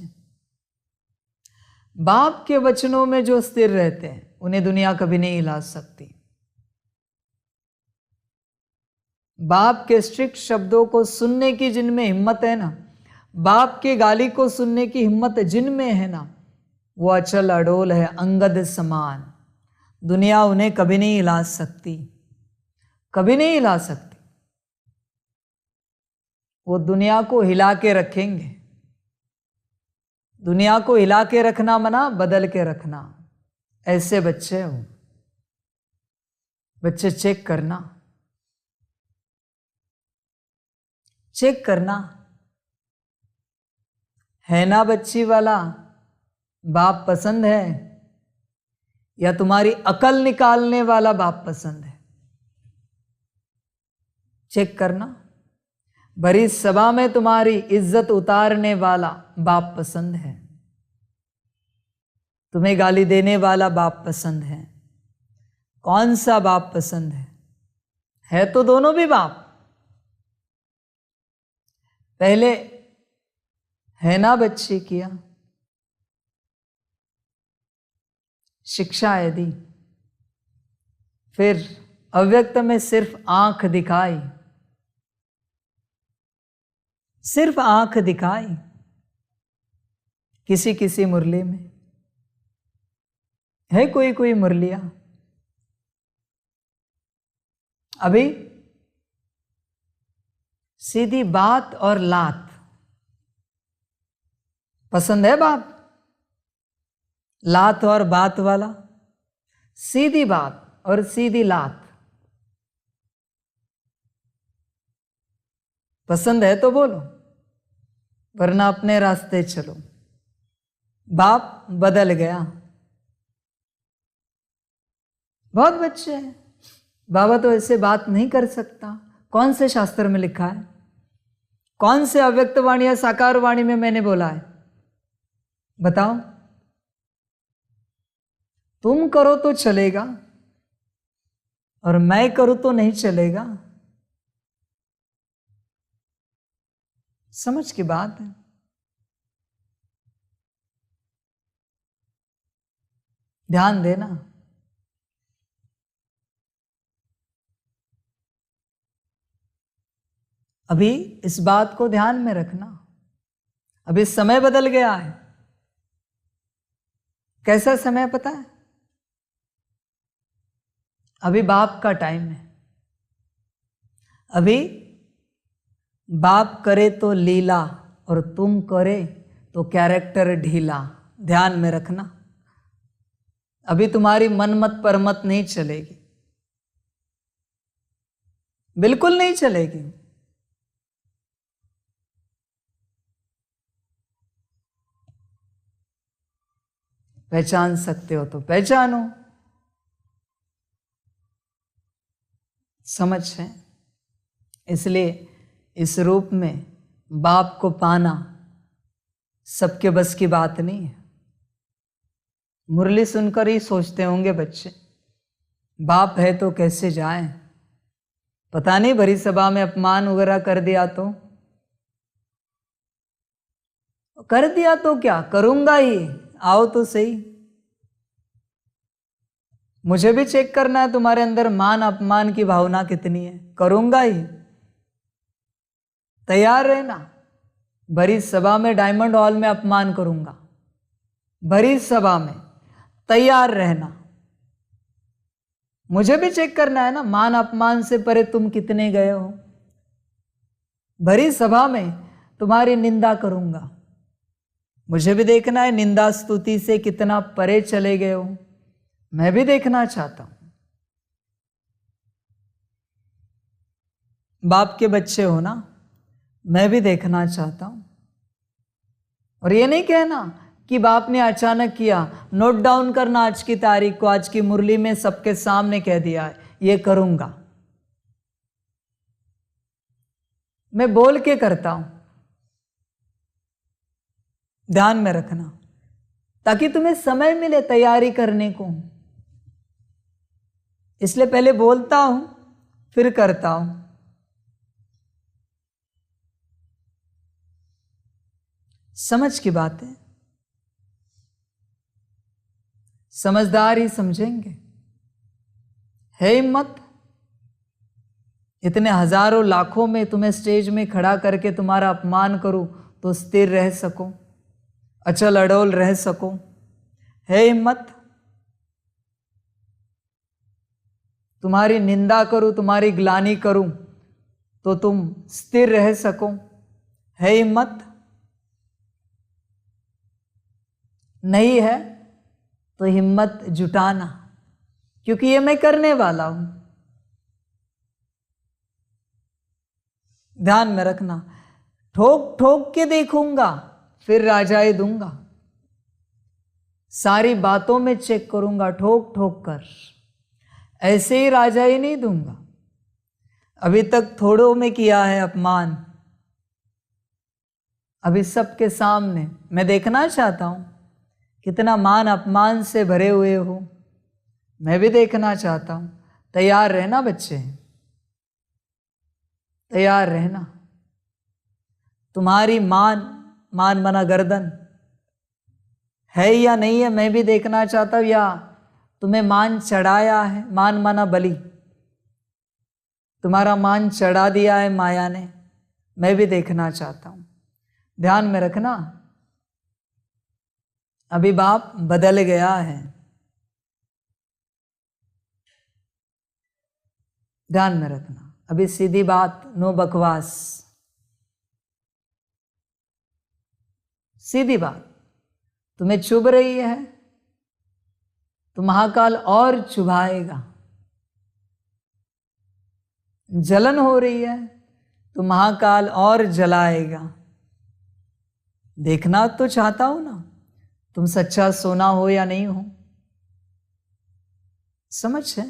बाप के वचनों में जो स्थिर रहते हैं उन्हें दुनिया कभी नहीं हिला सकती। बाप के स्ट्रिक्ट शब्दों को सुनने की जिनमें हिम्मत है ना, बाप के गाली को सुनने की हिम्मत जिनमें है ना, वो अचल अडोल है, अंगद समान। दुनिया उन्हें कभी नहीं हिला सकती, कभी नहीं हिला सकती। वो दुनिया को हिला के रखेंगे। दुनिया को हिला के रखना मना बदल के रखना। ऐसे बच्चे हो। बच्चे चेक करना, चेक करना है ना बच्ची वाला बाप पसंद है, या तुम्हारी अकल निकालने वाला बाप पसंद है। चेक करना। भरी सभा में तुम्हारी इज्जत उतारने वाला बाप पसंद है, तुम्हें गाली देने वाला बाप पसंद है। कौन सा बाप पसंद है तो दोनों भी बाप। पहले है ना बच्चे किया, शिक्षा यदि, फिर अव्यक्त में सिर्फ आंख दिखाई, सिर्फ आंख दिखाई किसी किसी मुरली में। है कोई कोई मुरलियां अभी सीधी बात और लात पसंद है बाप। लात और बात वाला, सीधी बात और सीधी लात पसंद है तो बोलो, वरना अपने रास्ते चलो। बाप बदल गया। बहुत बच्चे हैं, बाबा तो ऐसे बात नहीं कर सकता। कौन से शास्त्र में लिखा है? कौन से अव्यक्त वाणी या साकार वाणी में मैंने बोला है? बताओ। तुम करो तो चलेगा और मैं करूं तो नहीं चलेगा। समझ की बात है। ध्यान देना। अभी इस बात को ध्यान में रखना। अभी समय बदल गया है। कैसा समय पता है? अभी बाप का टाइम है। अभी बाप करे तो लीला और तुम करे तो कैरेक्टर ढीला। ध्यान में रखना। अभी तुम्हारी मनमत परमत नहीं चलेगी, बिल्कुल नहीं चलेगी। पहचान सकते हो तो पहचानो। समझ है? इसलिए इस रूप में बाप को पाना सबके बस की बात नहीं है। मुरली सुनकर ही सोचते होंगे बच्चे, बाप है तो कैसे जाएं? पता नहीं भरी सभा में अपमान वगैरह कर दिया तो क्या करूंगा ही, आओ तो सही। मुझे भी चेक करना है तुम्हारे अंदर मान अपमान की भावना कितनी है। करूंगा ही, तैयार रहना। भरी सभा में डायमंड हॉल में अपमान करूंगा, भरी सभा में तैयार रहना। मुझे भी चेक करना है ना, मान अपमान से परे तुम कितने गए हो। भरी सभा में तुम्हारी निंदा करूंगा, मुझे भी देखना है निंदा स्तुति से कितना परे चले गए हो। मैं भी देखना चाहता हूं। बाप के बच्चे हो ना, मैं भी देखना चाहता हूं। और ये नहीं कहना कि बाप ने अचानक किया, नोट डाउन करना आज की तारीख को, आज की मुरली में सबके सामने कह दिया है ये करूंगा। मैं बोल के करता हूं, ध्यान में रखना, ताकि तुम्हें समय मिले तैयारी करने को। इसलिए पहले बोलता हूं फिर करता हूं। समझ की बात है, समझदार ही समझेंगे। है हिम्मत, इतने हजारों लाखों में तुम्हें स्टेज में खड़ा करके तुम्हारा अपमान करूं तो स्थिर रह सको, अचल अडोल रह सको। है हिम्मत? तुम्हारी निंदा करूं, तुम्हारी ग्लानि करूं तो तुम स्थिर रह सको। है हिम्मत? नहीं है तो हिम्मत जुटाना, क्योंकि ये मैं करने वाला हूं। ध्यान में रखना, ठोक ठोक के देखूंगा फिर राजाए दूंगा। सारी बातों में चेक करूंगा ठोक ठोक कर, ऐसे ही राजाए नहीं दूंगा। अभी तक थोड़ों में किया है अपमान, अभी सबके सामने मैं देखना चाहता हूं कितना मान अपमान से भरे हुए हो। मैं भी देखना चाहता हूं। तैयार रहना बच्चे, तैयार रहना। तुम्हारी मान मना गर्दन है या नहीं है मैं भी देखना चाहता हूं, या तुम्हें मान चढ़ाया है। मान मना बलि, तुम्हारा मान चढ़ा दिया है माया ने, मैं भी देखना चाहता हूं। ध्यान में रखना, अभी बाप बदल गया है। ध्यान में रखना, अभी सीधी बात, नो बकवास, सीधी बात। तुम्हें चुभ रही है तो महाकाल और चुभाएगा। जलन हो रही है तो महाकाल और जलाएगा। देखना तो चाहता हूं ना तुम सच्चा सोना हो या नहीं हो। समझ है?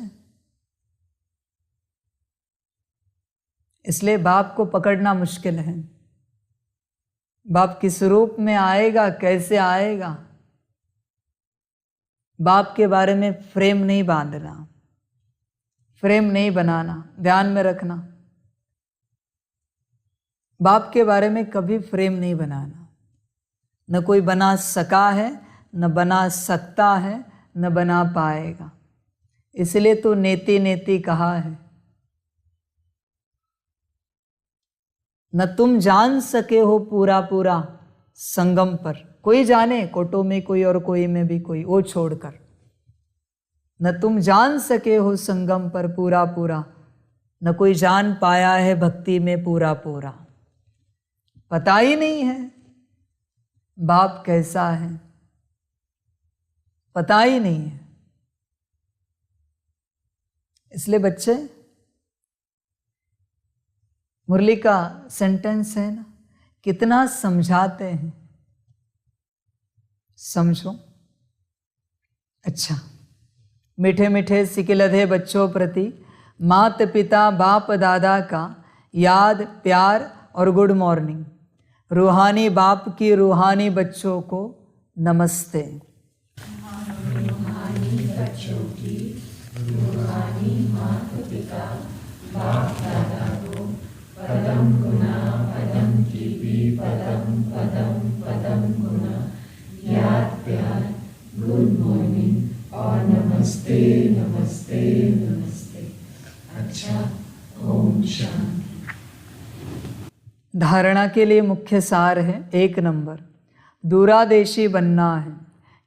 इसलिए बाप को पकड़ना मुश्किल है। बाप किस रूप में आएगा, कैसे आएगा, बाप के बारे में फ्रेम नहीं बांधना, फ्रेम नहीं बनाना। ध्यान में रखना, बाप के बारे में कभी फ्रेम नहीं बनाना। न कोई बना सका है, न बना सकता है, न बना पाएगा। इसलिए तो नेति नेति कहा है। न तुम जान सके हो पूरा पूरा संगम पर, कोई जाने कोटो में कोई और कोई में भी कोई, वो छोड़कर। न तुम जान सके हो संगम पर पूरा पूरा, न कोई जान पाया है भक्ति में पूरा पूरा। पता ही नहीं है बाप कैसा है, पता ही नहीं है। इसलिए बच्चे, मुरली का सेंटेंस है ना, कितना समझाते हैं। समझो, अच्छा, मीठे मीठे सिकिलधे बच्चों प्रति माता पिता बाप दादा का याद, प्यार और गुड मॉर्निंग। रूहानी बाप की रूहानी बच्चों को नमस्ते। रूहानी बच्चों की रूहानी माता पिता बाप दादा को पदम गुना पदम की भी पदम पदम पदम गुना याद, प्यार, गुड मॉर्निंग और नमस्ते नमस्ते नमस्ते। अच्छा, ओम शांति। धारणा के लिए मुख्य सार है 1 नंबर, दूरादेशी बनना है।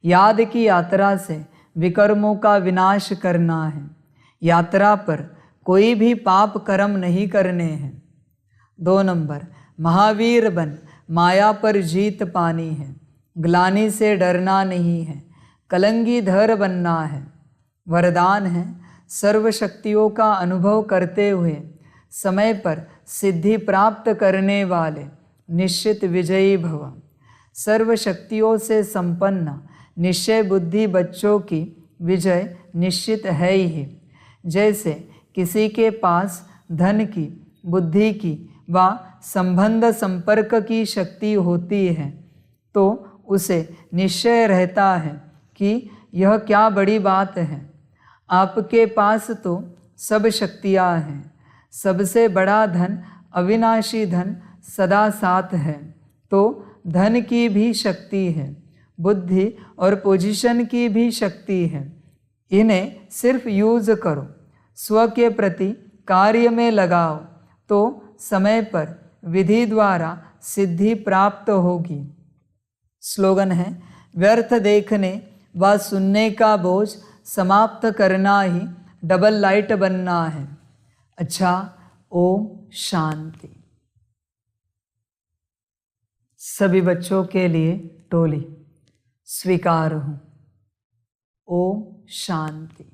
याद की यात्रा से विकर्मों का विनाश करना है। यात्रा पर कोई भी पाप कर्म नहीं करने हैं। 2 नंबर, महावीर बन माया पर जीत पानी है। ग्लानि से डरना नहीं है, कलंगीधर बनना है। वरदान है सर्व शक्तियों का अनुभव करते हुए समय पर सिद्धि प्राप्त करने वाले निश्चित विजयी भव। सर्व शक्तियों से संपन्न निश्चय बुद्धि बच्चों की विजय निश्चित है ही। जैसे किसी के पास धन की, बुद्धि की व संबंध संपर्क की शक्ति होती है तो उसे निश्चय रहता है कि यह क्या बड़ी बात है। आपके पास तो सब शक्तियाँ हैं। सबसे बड़ा धन अविनाशी धन सदा साथ है। तो धन की भी शक्ति है, बुद्धि और पोजीशन की भी शक्ति है। इन्हें सिर्फ यूज करो, स्व के प्रति कार्य में लगाओ तो समय पर विधि द्वारा सिद्धि प्राप्त होगी। स्लोगन है, व्यर्थ देखने व सुनने का बोझ समाप्त करना ही डबल लाइट बनना है। अच्छा, ओम शांति। सभी बच्चों के लिए टोली स्वीकार हूँ। ओम शांति।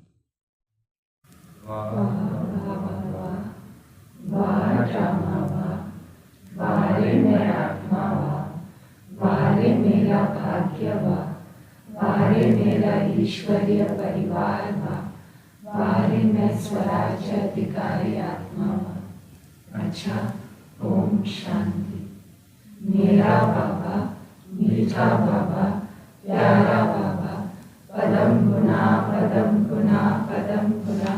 वारे मेरा आत्मा वा, वारे मेरा भाग्य वा, वारे मेरा ईश्वरीय परिवार वा, वारे मैं स्वराज्य अधिकारी आत्मा वा। अच्छा, ओम शांति। मेरा बाबा, मीठा बाबा, प्यारा बाबा, पदम गुना पदम गुना पदम गुना।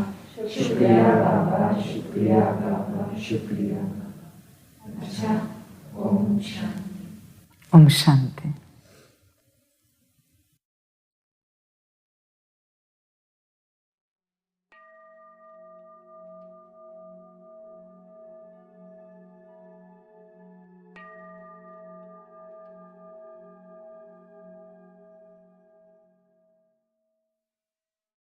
शुक्रिया बाबा, शुक्रिया बाबा, शुक्रिया बाबा। अच्छा, ओम शांति। ओम शांति।